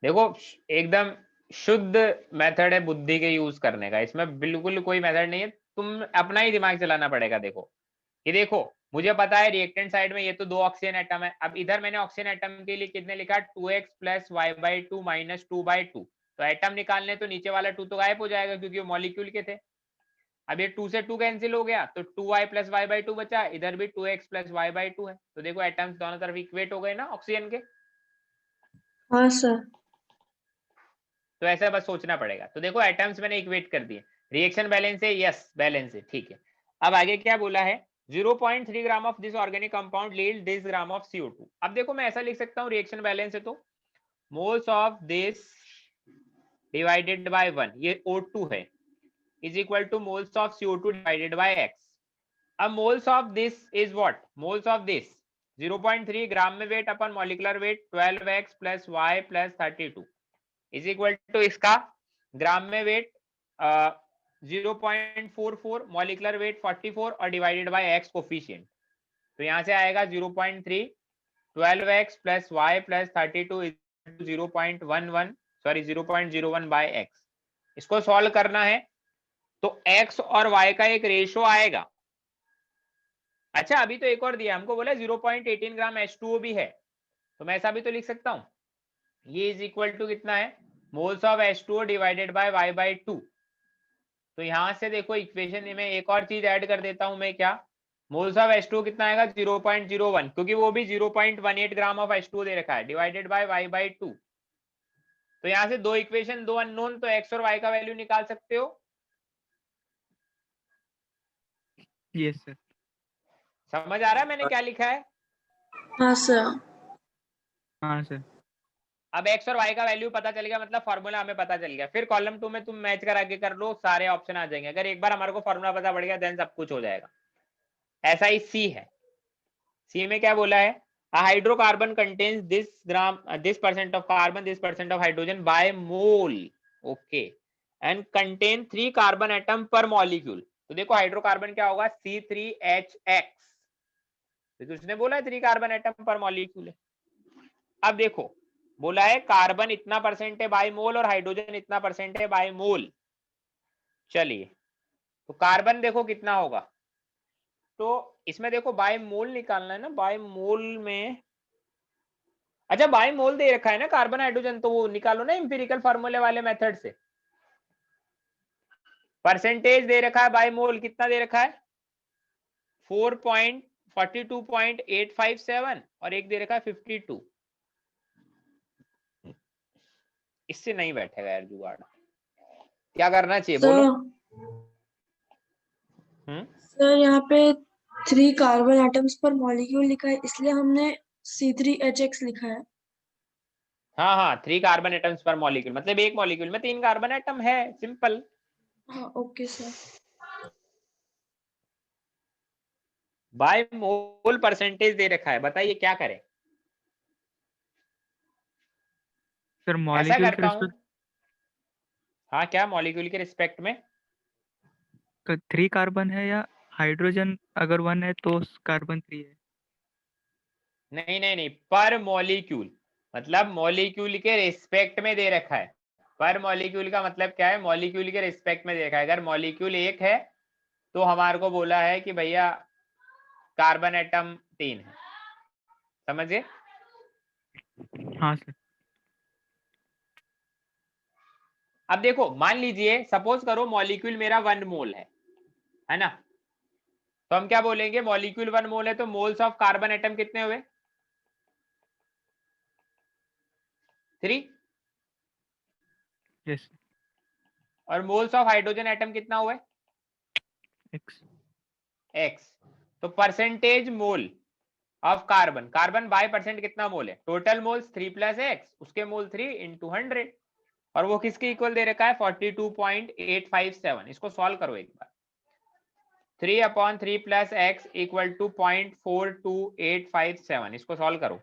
[SPEAKER 1] देखो एकदम शुद्ध मेथड है बुद्धि के यूज करने का, इसमें बिल्कुल कोई मेथड नहीं है, तुम अपना ही दिमाग चलाना पड़ेगा। देखो ये देखो, मुझे पता है रिएक्टेंट साइड में ये तो 2 ऑक्सीजन एटम है। अब इधर मैंने ऑक्सीजन एटम के लिए कितने लिखा, 2x प्लस Y/2 माइनस 2/2। तो एटम निकालने तो नीचे वाला 2 तो गायब हो जाएगा क्योंकि वो मॉलिक्यूल के थे। अब ये 2 से 2 कैंसिल हो गया तो 2y प्लस Y/2 बचा, इधर भी 2x प्लस Y/2 है। तो देखो एटम्स दोनों तरफ इक्वेट हो गए ना ऑक्सीजन के।
[SPEAKER 4] हाँ सर।
[SPEAKER 1] तो ऐसा बस सोचना पड़ेगा। तो देखो एटम्स मैंने इक्वेट कर दिए। रिएक्शन बैलेंस है, यस बैलेंस है, ठीक है। अब आगे क्या बोला है, 0.3 gram of this organic compound lead this gram of CO2। अब देखो मैं ऐसा लिख सकता हूँ, रिएक्शन बैलेंस है तो moles of this divided by 1, ये O2 है, is equal to moles of CO2 divided by x। अब moles of this is what, moles of this 0.3 gram में वेट अपन molecular weight 12x plus y plus 32 is equal to इसका ग्राम में वेट 0.44, मॉलिक्यूलर वेट 44 और डिवाइडेड बाय x कोफिशिएंट। तो यहां से आएगा 0.3, 12x plus y plus 32 is 0.11, sorry 0.01 by x। इसको सॉल्व करना है तो x और y का एक रेशो आएगा। अच्छा अभी तो एक और दिया हमको, बोला 0.18 ग्राम H2O भी है, तो मैं ऐसा भी तो लिख सकता हूं, ये इज इक्वल टू कितना है, moles of H2O divided by Y/2। तो यहां से देखो इक्वेशन में एक और चीज ऐड कर देता हूं मैं, क्या मोल्स ऑफ H2O कितना आएगा 0.01, क्योंकि वो भी 0.18 ग्राम ऑफ H2O दे रखा है, डिवाइडेड बाय Y/2। तो यहां से 2 इक्वेशन 2 अननोन, तो x और y का वैल्यू निकाल सकते हो।
[SPEAKER 2] Yes sir.
[SPEAKER 1] समझ आ रहा है मैंने क्या लिखा है?
[SPEAKER 4] हाँ सर।
[SPEAKER 2] हाँ सर।
[SPEAKER 1] अब x और y का वैल्यू पता चल गया, मतलब फॉर्मूला हमें पता चल गया। फिर कॉलम 2 में तुम मैच करा के कर लो, सारे ऑप्शन आ जाएंगे। अगर एक बार हमारे को फॉर्मूला पता पड़ गया देन सब कुछ हो जाएगा। ऐसा ही सी है, सी में क्या बोला है, a hydrocarbon contains this percent of carbon, this percent of hydrogen by mole, okay, and contain 3 carbon atom per molecule। तो देखो हाइड्रोकार्बन क्या होगा, C3H6, तो उसने बोला है 3 कार्बन एटम पर मॉलिक्यूल है। अब देखो बोला है कार्बन इतना परसेंट है बाय मोल और हाइड्रोजन इतना परसेंट है बाय मोल। चलिए तो कार्बन देखो कितना होगा, तो इसमें देखो बाय मोल निकालना है ना, बाय मोल में, अच्छा बाय मोल दे रखा है ना कार्बन हाइड्रोजन, तो वो निकालो ना एम्पिरिकल फार्मूले वाले मेथड से। परसेंटेज दे रखा है बाय मोल, कितना दे रखा है 4.42.857 और एक दे रखा है 52। इससे नहीं बैठेगा यार जुगाड़, क्या करना चाहिए बोलो?
[SPEAKER 4] सर यहाँ पे 3 कार्बन एटम्स पर मॉलिक्यूल लिखा है, इसलिए हमने C3H6 लिखा है।
[SPEAKER 1] हाँ हाँ 3 कार्बन एटम्स पर मॉलिक्यूल, मतलब एक मॉलिक्यूल में 3 कार्बन एटम है, सिंपल।
[SPEAKER 4] हाँ okay sir.
[SPEAKER 1] By mole percentage दे रखा है, बताइए क्या करें?
[SPEAKER 2] सर
[SPEAKER 1] ऐसा
[SPEAKER 2] मॉलिक्यूल के
[SPEAKER 1] करता हूं,
[SPEAKER 2] रिस्पेक्ट
[SPEAKER 1] हाँ क्या मॉलिक्यूल के रिस्पेक्ट में,
[SPEAKER 2] 3 कार्बन है या हाइड्रोजन अगर 1 है तो कार्बन 3 है?
[SPEAKER 1] नहीं नहीं नहीं, पर मॉलिक्यूल, मतलब मॉलिक्यूल के रिस्पेक्ट में दे रखा है। पर मॉलिक्यूल का मतलब क्या है, मॉलिक्यूल के रिस्पेक्ट में देखा है। अगर मॉलिक्यूल एक है तो हमारे को बोला है कि भैया कार्बन एटम 3 है, समझे?
[SPEAKER 2] हाँ सर।
[SPEAKER 1] अब देखो, मान लीजिए सपोज करो मॉलिक्यूल मेरा 1 मोल है ना, तो हम क्या बोलेंगे, मॉलिक्यूल 1 मोल है तो मोल्स ऑफ कार्बन एटम कितने हुए? 3।
[SPEAKER 2] यस।
[SPEAKER 1] और मोल्स ऑफ हाइड्रोजन एटम कितना हुआ है?
[SPEAKER 2] एक्स।
[SPEAKER 1] x। तो percentage mole of carbon, carbon bye percent कितना मोल है? टोटल मोल्स 3 + x, उसके मोल 3 × 100, और वो किसके इक्वल दे रखा है? 42.857। इसको सॉल्व करो एक बार। 3/3 + x = 0.42857। इसको सॉल्व करो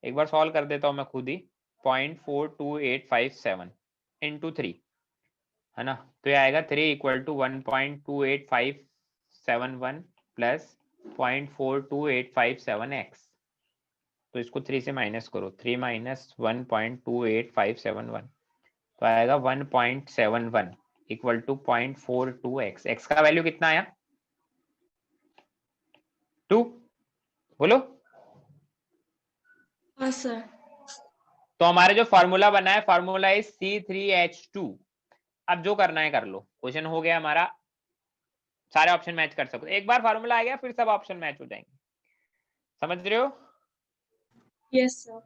[SPEAKER 1] एक बार, सॉल्व कर देता हूं मैं खुद ही। 0.42857 × 3 है ना, तो ये आएगा 3 = 1.28571 प्लस 0.42857x। तो इसको 3 से माइनस करो, 3 - 1.28571, तो आएगा 1.71 = 0.42x। x का वैल्यू कितना आया? 2। बोलो।
[SPEAKER 4] हाँ सर।
[SPEAKER 1] तो हमारा जो फॉर्मूला बना है, फॉर्मूला इज C3H2। अब जो करना है कर लो, क्वेश्चन हो गया हमारा, सारे ऑप्शन मैच कर सकते हो। एक बार फार्मूला आ गया फिर सब ऑप्शन मैच हो जाएंगे, समझ रहे हो?
[SPEAKER 4] Yes sir.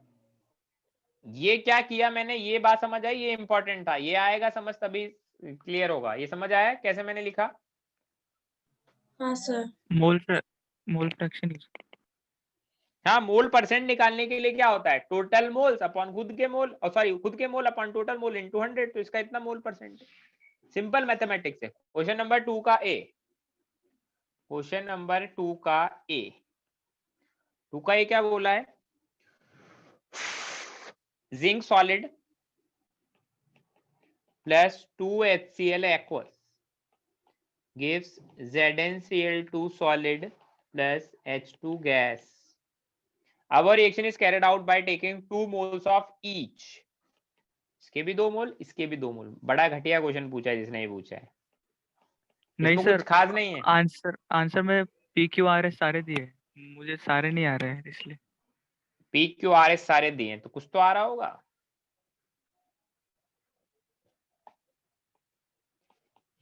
[SPEAKER 1] ये क्या किया मैंने, ये बात समझ आई, ये इंपॉर्टेंट था, ये आएगा समझ तभी क्लियर होगा। ये समझ आया कैसे मैंने लिखा?
[SPEAKER 4] हाँ सर।
[SPEAKER 2] Mole fraction.
[SPEAKER 1] हाँ, मोल परसेंट निकालने के लिए क्या होता है? टोटल मोल्स अपॉन खुद के मोल, सॉरी खुद के mole upon total mole into 100, तो इसका इतना मोल परसेंट है। सिंपल मैथमेटिक्स है। क्वेश्चन नंबर 2 का ए, क्वेश्चन नंबर 2 का ए, 2 का ए क्या बोला है? Zinc solid plus 2HCl aqueous gives ZnCl2 solid plus H2 gas. Our reaction is carried out by taking 2 moles of each. इसके भी 2 मोल, इसके भी 2 मोल। बड़ा घटिया क्वेश्चन पूछा है जिसने ये पूछा है,
[SPEAKER 2] नहीं
[SPEAKER 1] इसमें
[SPEAKER 2] सर,
[SPEAKER 1] कुछ खास नहीं है।
[SPEAKER 2] आंसर में PQRS सारे दिए हैं, मुझे सारे नहीं आ रहे हैं इसलिए।
[SPEAKER 1] PQRS सारे दिए हैं तो कुछ तो आ रहा होगा।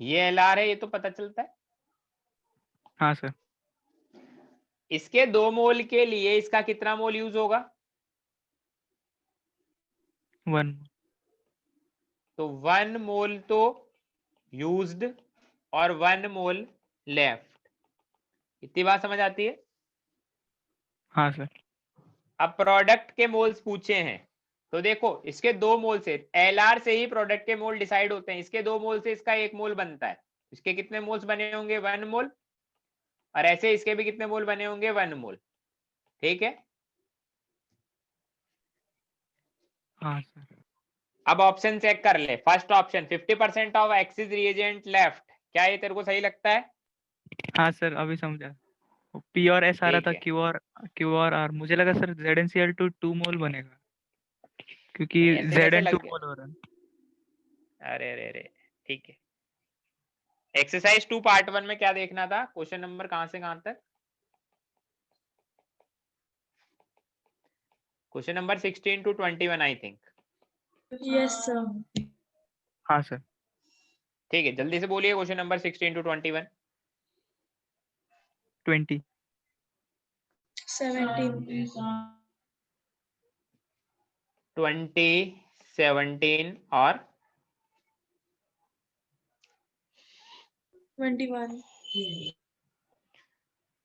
[SPEAKER 1] ये LR है, ये तो पता चलता है।
[SPEAKER 2] हाँ सर।
[SPEAKER 1] इसके 2 मोल के लिए इसका कितना मोल यूज होगा?
[SPEAKER 2] 1।
[SPEAKER 1] तो 1 मोल तो यूज्ड और 1 मोल लेफ्ट। इतनी बात समझ आती है?
[SPEAKER 2] हाँ सर।
[SPEAKER 1] अब प्रोडक्ट के मोल्स पूछे हैं तो देखो, इसके 2 मोल से, LR से ही प्रोडक्ट के मोल डिसाइड होते हैं। इसके 2 मोल से इसका 1 मोल बनता है, इसके कितने मोल्स बने होंगे? 1 मोल। और ऐसे इसके भी कितने मोल बने होंगे? 1 मोल। ठीक है।
[SPEAKER 2] हाँ सर।
[SPEAKER 1] अब ऑप्शन चेक कर ले। First option 50% of axis reagent left, क्या ये तेरे को सही लगता है?
[SPEAKER 2] हाँ सर, अभी समझा। P और S आ रहा
[SPEAKER 1] ठीक
[SPEAKER 2] था,
[SPEAKER 1] है,
[SPEAKER 2] Q और R। मुझे लगा सर ZnCl2 2 मोल बनेगा, क्योंकि
[SPEAKER 1] नहीं ऐसे कैसे
[SPEAKER 2] Zn 2
[SPEAKER 1] लग गया?
[SPEAKER 2] मोल हो रहा है।
[SPEAKER 1] अरे अरे अरे, ठीक है। एक्सरसाइज 2 पार्ट 1 में क्या देखना था? क्वेश्चन नंबर कहां से कहां तक? Question number 16 to 21 I think.
[SPEAKER 4] Yes sir.
[SPEAKER 2] हाँ सर।
[SPEAKER 1] ठीक है, जल्दी से बोलिए क्वेश्चन नंबर 16 to 21।
[SPEAKER 2] 20।
[SPEAKER 4] 17।
[SPEAKER 1] 20, 17 और
[SPEAKER 4] 21।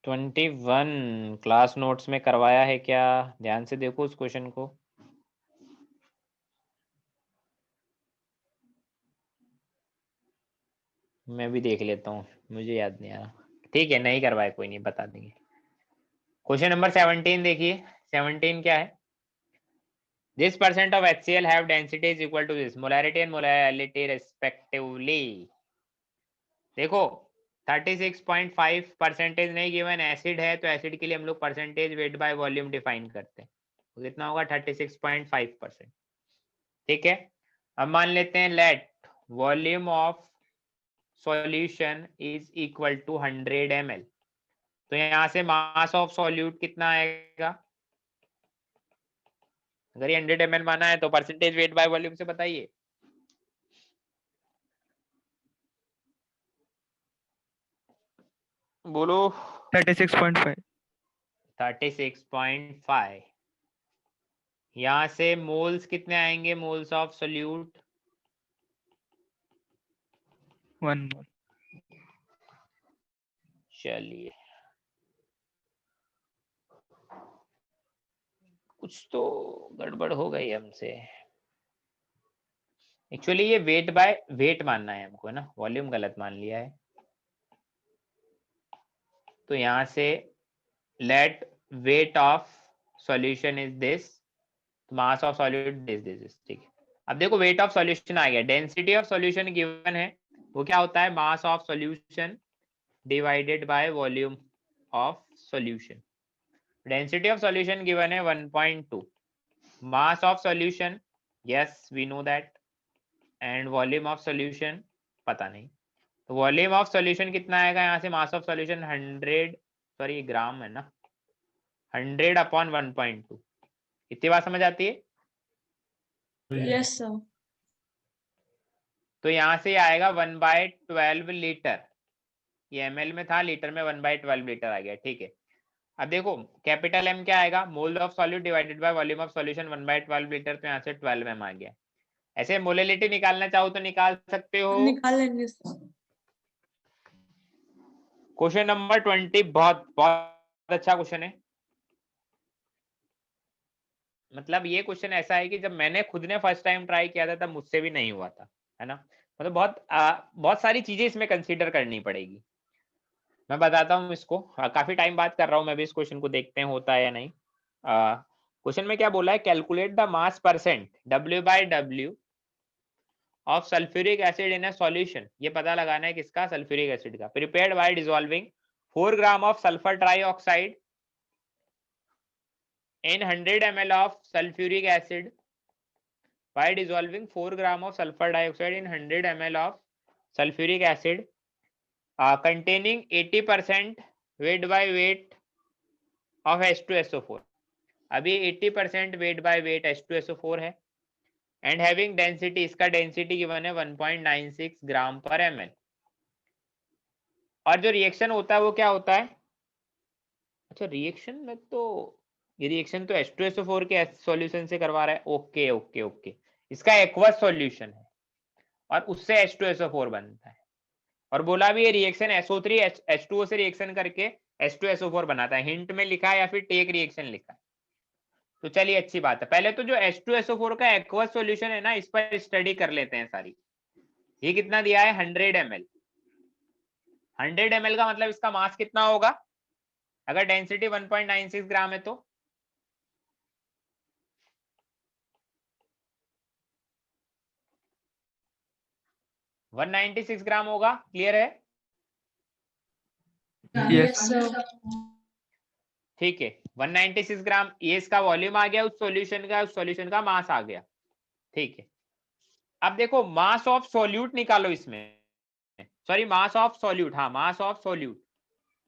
[SPEAKER 1] 21 क्लास नोट्स में करवाया है क्या? ध्यान से देखो उस क्वेश्चन को। मैं भी देख लेता हूँ, मुझे याद नहीं आ रहा। ठीक है, नहीं करवाया, कोई नहीं, बता देंगे। क्वेश्चन नंबर 17 देखिए। 17 क्या है? This percent of HCl have density is equal to this molarity and molality respectively. देखो 36.5% नहीं गिवन, एसिड है तो एसिड के लिए हम लोग percentage weight by volume define करते हैं, तो कितना होगा? 36.5%। ठीक है। अब मान लेते हैं let volume of solution is equal to 100 ml, तो यहाँ से मास ऑफ सॉल्यूट कितना आएगा? अगर ये 100 ml माना है तो परसेंटेज वेट बाय वॉल्यूम से बताइए। बोलो।
[SPEAKER 2] 36.5।
[SPEAKER 1] 36.5। यहाँ से मोल्स कितने आएंगे? मोल्स ऑफ सोल्यूट
[SPEAKER 2] 1 मोल।
[SPEAKER 1] चलिए, कुछ तो गड़बड़ हो गई हमसे। एक्चुअली ये वेट बाय वेट मानना है हमको, है ना, वॉल्यूम गलत मान लिया है। तो यहाँ से let weight of solution is this, mass of solute this, ठीक है। अब देखो वेट ऑफ सॉल्यूशन आ गया, डेंसिटी ऑफ सॉल्यूशन गिवन है, वो क्या होता है? Mass of solution divided by volume of solution. Density of solution given है 1.2, mass of solution yes we know that, and volume of solution पता नहीं। तो वॉल्यूम ऑफ सॉल्यूशन कितना आएगा यहाँ से? मास ऑफ सॉल्यूशन 100, सॉरी ग्राम है ना, 100/1.2। इतनी बात समझ आती है?
[SPEAKER 4] Yes sir.
[SPEAKER 1] तो यहाँ से आएगा 1/12 लीटर। ये ml में था, लीटर में 1/12 लीटर आ गया, ठीक है। अब देखो कैपिटल M क्या आएगा? Mole of solute divided by volume of solution 1/12 litre, तो यहाँ से 12 m आ गया। ऐसे मोलेलिटी निकालना चाहो तो निकाल सकते हो।
[SPEAKER 4] निकाल लेंगे सर।
[SPEAKER 1] क्वेश्चन नंबर 20 बहुत बहुत अच्छा क्वेश्चन है। मतलब ये क्वेश्चन ऐसा है कि जब मैंने खुद ने फर्स्ट टाइम ट्राई किया था तब मुझसे भी नहीं हुआ था, है ना। मतलब बहुत सारी चीजें इसमें कंसीडर करनी पड़ेगी। मैं बताता हूँ इसको। काफी टाइम बात कर रहा हूँ मैं भी इस क्वेश्चन को, देखते हैं होता है या नहीं। क्वेश्चन में क्या बोला है? Calculate the mass percent W/W of sulphuric acid in a solution. ये पता लगाना है किसका? सल्फ्यूरिक एसिड का। Prepared by dissolving 4 gram of sulphur trioxide in 100 ml of sulfuric acid by dissolving 4 gram of sulfur dioxide in 100 ml of sulfuric acid containing 80% weight by weight of H2SO4। अभी 80% weight by weight H2SO4 है, and having density, इसका डेंसिटी गिवन है 1.96 ग्राम पर ml। और जो रिएक्शन होता है वो क्या होता है? अच्छा रिएक्शन में तो ये रिएक्शन तो H2SO4 के सॉल्यूशन से करवा रहा है। ओके ओके ओके, इसका एक्वस सॉल्यूशन है और उससे H2SO4 बनता है। और बोला भी ये रिएक्शन SO3 H2O से रिएक्शन करके H2SO4 बनाता है। हिंट में लिखा है या फिर टेक रिएक्शन लिखा है? तो चलिए अच्छी बात है। पहले तो जो H2SO4 का एक्वस सॉल्यूशन है ना, इस पर स्टडी कर लेते हैं सारी। ये कितना दिया है? 100 ml। 100 ml का मतलब इसका मास कितना होगा? अगर डेंसिटी 1.96 ग्राम है तो 196 ग्राम होगा। क्लियर है?
[SPEAKER 2] Yes
[SPEAKER 4] sir.
[SPEAKER 1] ठीक है, 196 ग्राम ये इसका वॉल्यूम आ गया, उस सॉल्यूशन का, उस सॉल्यूशन का मास आ गया। ठीक है, अब देखो मास ऑफ सॉल्यूट निकालो इसमें, सॉरी मास ऑफ सॉल्यूट, हाँ मास of solute.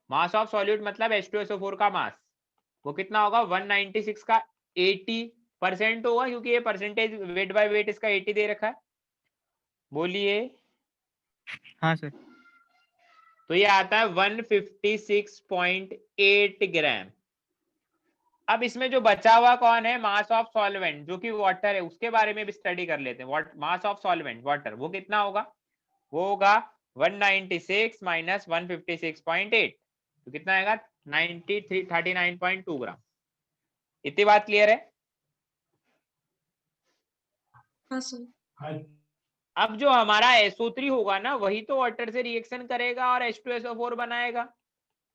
[SPEAKER 1] Mass of solute मतलब H2SO4 का मास, वो कितना होगा? 196 का 80% होगा, क्योंकि ये परसेंटेज वेट बाय वेट इसका 80 दे रखा है। बोलिए।
[SPEAKER 2] हाँ सर।
[SPEAKER 1] तो ये आता है 156.8 ग्राम। अब इसमें जो बचा हुआ कौन है? मास ऑफ सॉल्वेंट, जो कि वाटर है, उसके बारे में भी स्टडी कर लेते हैं। मास ऑफ सॉल्वेंट वाटर, वो कितना होगा? वो होगा 196 माइनस 156.8, तो कितना आएगा? 39.2 ग्राम। इतनी बात क्लियर है?
[SPEAKER 4] हाँ सर।
[SPEAKER 1] अब जो हमारा SO3 होगा ना, वही तो वाटर से रिएक्शन करेगा और H2SO4 बनाएगा।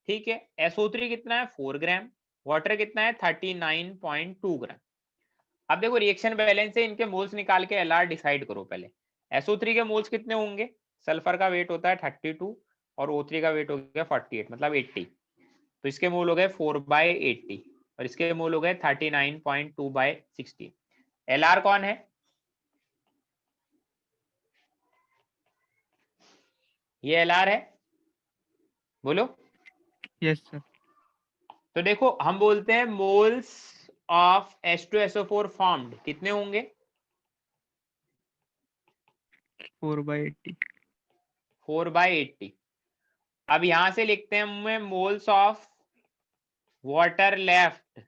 [SPEAKER 1] ठीक है, SO3 कितना है? 4 ग्राम। वाटर कितना है? 39.2 ग्राम। अब देखो रिएक्शन बैलेंस से इनके मोल्स निकाल के LR डिसाइड करो पहले। SO3 के मोल्स कितने होंगे? सल्फर का वेट होता है 32 और O3 का वेट हो गया 48, मतलब 80। तो इसके मोल हो गए 4/80 और इसके मोल हो गए 39.2/60। LR कौन है? ये LR है, बोलो।
[SPEAKER 2] Yes sir.
[SPEAKER 1] तो देखो हम बोलते हैं मोल्स ऑफ H2SO4 फॉर्म्ड कितने होंगे?
[SPEAKER 2] 4/80।
[SPEAKER 1] 4/80। अब यहां से लिखते हैं हमें moles of water left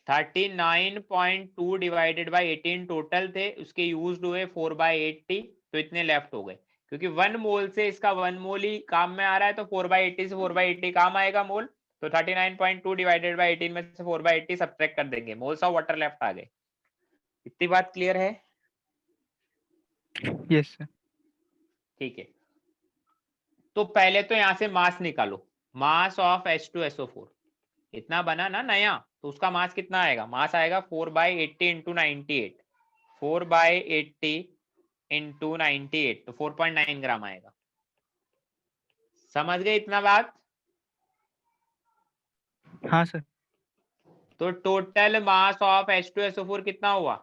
[SPEAKER 1] 39.2 divided by 18 total थे, उसके यूज्ड हुए 4/80, तो इतने लेफ्ट हो गए। क्योंकि 1 मोल से इसका 1 मोल ही काम में आ रहा है, तो 4/80 से 4/80 काम आएगा मोल, तो 39.2 डिवाइडेड बाई 18 में से 4/80 सब्ट्रैक्ट कर देंगे, मोल्स ऑफ वाटर लेफ्ट आ गए। इतनी बात क्लियर है?
[SPEAKER 2] Yes sir.
[SPEAKER 1] ठीक है, तो पहले तो यहां से मास निकालो, मास ऑफ H2SO4 इतना बना ना नया, तो उसका मास कितना आएगा? मास आएगा 4/80 इंटू 98, 4/80 इंटू 98, तो 4.9 ग्राम आएगा। समझ गए इतना बात?
[SPEAKER 2] हाँ सर।
[SPEAKER 1] तो टोटल मास ऑफ H2SO4 कितना हुआ?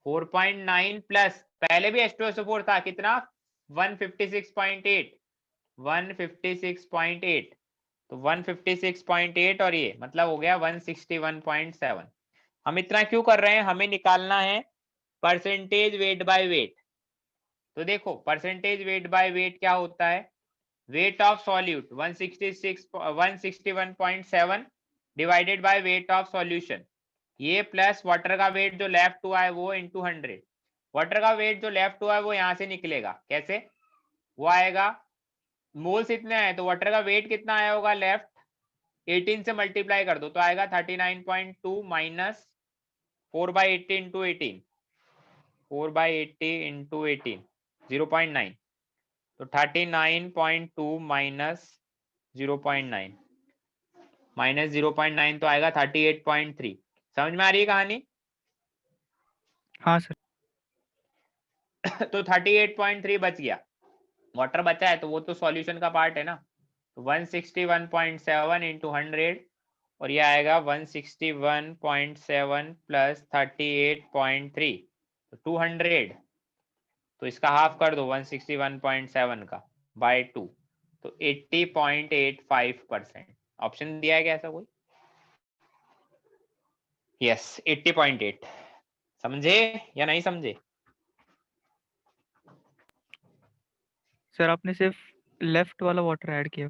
[SPEAKER 1] 4.9 प्लस पहले भी H2SO4 था कितना? 156.8, 156.8, तो 156.8 और ये मतलब हो गया 161.7। हम इतना क्यों कर रहे हैं? हमें निकालना है परसेंटेज वेट बाय वेट। तो देखो परसेंटेज वेट बाय वेट क्या होता है? Wait of solute 161.7 divided by weight of solution, ये प्लस वाटर का वेट जो लेफ्ट हुआ है वो इंटू 100। वाटर का वेट जो लेफ्ट हुआ है वो यहां से निकलेगा, कैसे? वो आएगा, मोल्स इतने आए तो वाटर का वेट कितना आया होगा लेफ्ट, 18 से मल्टीप्लाई कर दो तो आएगा 39.2 माइनस 4/80 इंटू 18, 4/80 इंटू 18 0.9, तो 39.2 माइनस 0.9, माइनस 0.9 तो आएगा 38.3। समझ में आ रही है कहानी?
[SPEAKER 2] हाँ सर।
[SPEAKER 1] तो 38.3 बच गया, वाटर बचा है तो वो तो सॉल्यूशन का पार्ट है ना, तो 161.7 इंटू 100 और ये आएगा 161.7 प्लस 38.3, तो 200, तो इसका हाफ कर दो 161.7 का बाय 2, तो 80.85%। ऑप्शन दिया है क्या ऐसा कोई? यस 80.8। समझे या नहीं समझे?
[SPEAKER 2] सर आपने सिर्फ लेफ्ट वाला वाटर ऐड किया।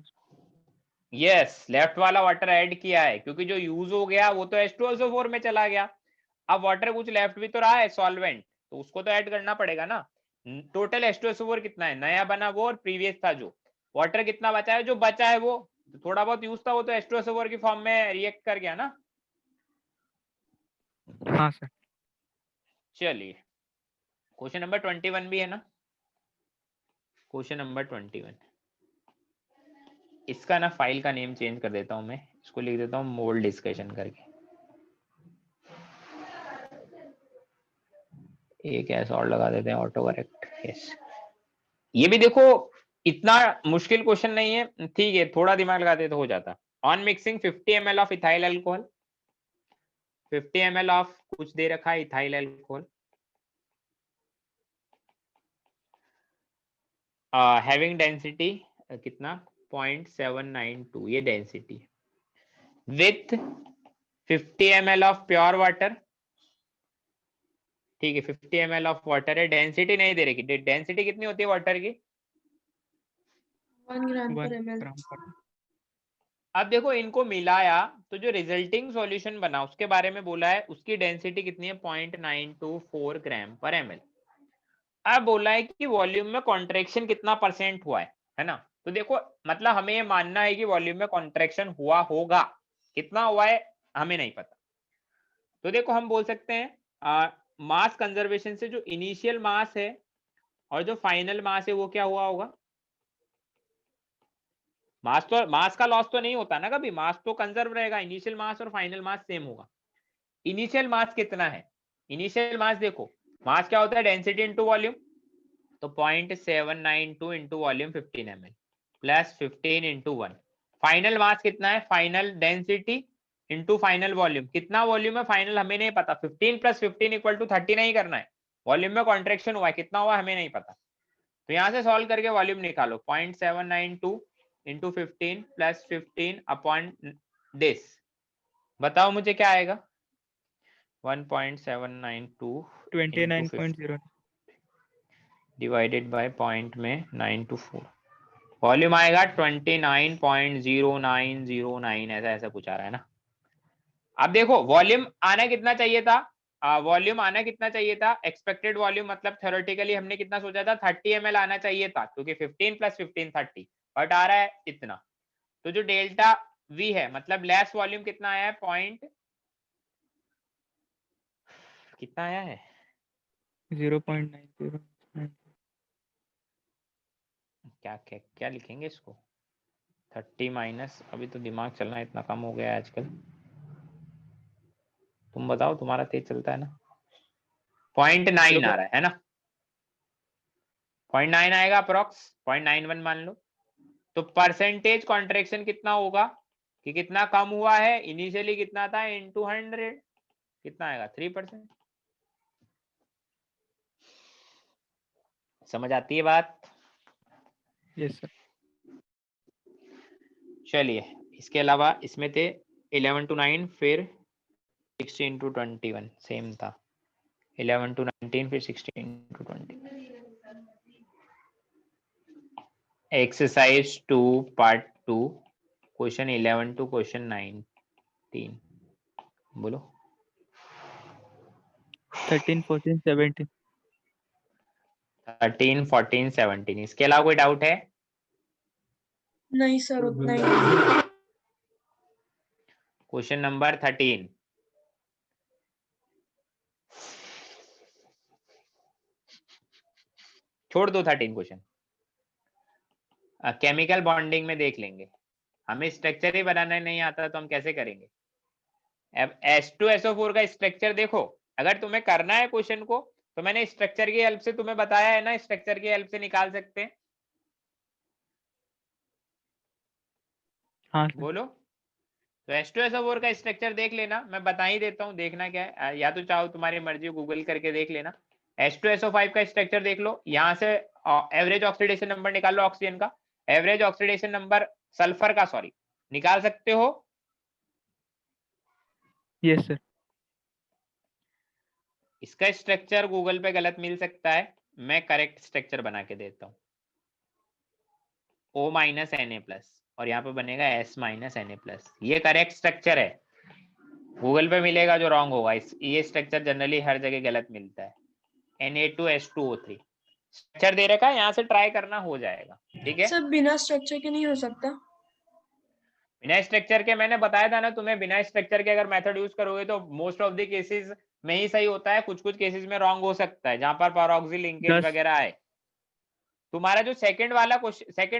[SPEAKER 1] यस लेफ्ट वाला वाटर ऐड किया है क्योंकि जो यूज हो गया वो तो H2SO4 में चला गया। अब वाटर कुछ लेफ्ट भी तो रहा है सॉल्वेंट, तो उसको तो ऐड करना पड़ेगा ना। टोटल H2SO4 कितना है? नया बना वो और प्रीवियस था जो। वाटर कितना बचा है? जो बचा है वो तो थोड़ा बहुत यूज था वो तो H2SO4 की फॉर्म में रिएक्ट कर गया ना।
[SPEAKER 2] हाँ सर।
[SPEAKER 1] चलिए क्वेश्चन नंबर 21 भी है ना। क्वेश्चन नंबर 21, इसका ना फाइल का नेम चेंज कर देता हूं मैं, इसको लिख देता हूं मोल डिस्कशन करके। एक ऐसा और लगा देते हैं ऑटो करेक्ट। यस ये भी देखो इतना मुश्किल क्वेश्चन नहीं है, ठीक है थोड़ा दिमाग लगाते तो हो जाता। On mixing 50 ml of ethyl alcohol, 50 ml of कुछ दे रखा है इथाइल अल्कोहल, हैविंग डेंसिटी कितना 0.792 ये density, with 50 ml of pure water, ठीक है 50 ml ऑफ वाटर है, डेंसिटी नहीं दे रखी। डेंसिटी कितनी होती है वाटर की?
[SPEAKER 4] 1 ग्राम
[SPEAKER 2] 1
[SPEAKER 4] पर ml।
[SPEAKER 2] ग्राम पर।
[SPEAKER 1] अब देखो इनको मिलाया तो जो रिजल्टिंग सॉल्यूशन बना उसके बारे में बोला है, उसकी डेंसिटी कितनी है 0.924 ग्राम पर ml। अब बोला है कि वॉल्यूम में कॉन्ट्रैक्शन कितना परसेंट हुआ है ना। तो देखो मतलब हमें ये मानना है कि वॉल्यूम में कॉन्ट्रैक्शन हुआ होगा, कितना हुआ है हमें नहीं पता। तो देखो हम बोल सकते हैं मास कंजर्वेशन से जो इनिशियल मास है और जो फाइनल मास है वो क्या हुआ होगा। मास का लॉस तो नहीं होता ना कभी, मास तो कंजर्व रहेगा, इनिशियल मास और फाइनल मास सेम होगा। इनिशियल मास कितना है? इनिशियल मास देखो मास क्या होता है डेंसिटी इनटू वॉल्यूम, तो 0.792 into volume 15 ml plus 15 into 1। Final mass कितना है? Final density into final volume, कितना वॉल्यूम है फाइनल हमें नहीं पता, 15 प्लस 15 इक्वल टू 30 नहीं करना है, वॉल्यूम में कॉन्ट्रैक्शन हुआ है कितना हुआ हमें नहीं पता। तो यहाँ से सॉल्व करके वॉल्यूम निकालो 0.792 इंटू 15 प्लस 15 अपॉन दिस, बताओ मुझे क्या आएगा। 1.792 into 15
[SPEAKER 2] 29.0
[SPEAKER 1] डिवाइडेड बाय पॉइंट में 924, वॉल्यूम आएगा 29.0909, ऐसा कुछ आ रहा है ना। अब देखो वॉल्यूम आना कितना चाहिए था, वॉल्यूम आना कितना चाहिए था, एक्सपेक्टेड वॉल्यूम मतलब थ्योरेटिकली हमने कितना सोचा था 30 ml आना चाहिए था, क्योंकि 15 प्लस 15 30, बट आ रहा है इतना। तो जो डेल्टा वी है मतलब लेस वॉल्यूम कितना आया है, पॉइंट कितना आया है
[SPEAKER 2] 0.90
[SPEAKER 1] क्या क्या क्या लिखेंगे इसको, 30 माइनस, अभी तो दिमाग चलना इतना कम हो गया है आजकल, तुम बताओ तुम्हारा तेज चलता है ना। 0.9 आ रहा है ना, 0.9 आएगा अप्रोक्स, 0.91 मान लो। तो परसेंटेज कॉन्ट्रेक्शन कितना होगा कि कितना कम हुआ है, इनिशियली कितना था इनटू 100, कितना आएगा 3%। समझ आती है बात।
[SPEAKER 2] Yes sir.
[SPEAKER 1] चलिए इसके अलावा इसमें थे 11 to 9, फिर 16 to 21 सेम था, 11 to 19 फिर 16 to 20। Exercise 2 part 2 question 11 to question 19, बोलो।
[SPEAKER 2] 13, 14, 17
[SPEAKER 1] 13, 14, 17, इसके अलावा कोई डाउट है?
[SPEAKER 4] नहीं सर उतना ही।
[SPEAKER 1] क्वेश्चन नंबर 13, छोड़ दो 13 क्वेश्चन, केमिकल बॉन्डिंग में देख लेंगे, हमें स्ट्रक्चर ही बनाना नहीं आता तो हम कैसे करेंगे। अब H2SO4 का स्ट्रक्चर देखो, अगर तुम्हें करना है क्वेश्चन को तो मैंने स्ट्रक्चर की हेल्प से तुम्हें बताया है ना, स्ट्रक्चर की हेल्प से निकाल सकते हैं।
[SPEAKER 2] हाँ सर।
[SPEAKER 1] बोलो। तो H2SO4 का स्ट्रक्चर देख लेना, मैं बता ही देता हूँ, देखना क्या है, या तो चाहो तुम्हारी मर्जी गूगल करके देख लेना। H2SO5 का स्ट्रक्चर देख लो, यहाँ से एवरेज ऑक्सीडेशन नंबर निकाल लो ऑक्सीजन का, एवरेज ऑक्सीडेशन नंबर सल्फर का सॉरी निकाल सकते हो।
[SPEAKER 2] Yes sir.
[SPEAKER 1] इसका स्ट्रक्चर गूगल पे गलत मिल सकता है, मैं करेक्ट स्ट्रक्चर बना के देता हूँ। O माइनस Na+ और यहाँ पे बनेगा S माइनस Na+, ये करेक्ट स्ट्रक्चर है। गूगल पे मिलेगा जो रॉन्ग होगा, ये स्ट्रक्चर जनरली हर जगह गलत मिलता है। Na2H2O3 स्ट्रक्चर दे रखा है, यहाँ से ट्राई करना हो जाएगा, ठीक है।
[SPEAKER 4] सर बिना स्ट्रक्चर के नहीं हो सकता।
[SPEAKER 1] बिना स्ट्रक्चर के मैंने बताया था ना तुम्हें, बिना स्ट्रक्चर के अगर मेथड यूज करोगे तो मोस्ट ऑफ द केसेस में ही सही होता है, कुछ कुछ केसेस में रॉन्ग हो सकता है, जहां पर पैरोक्सी लिंकेज
[SPEAKER 2] 10
[SPEAKER 1] वगैरह है। तुम्हारा जो सेकंड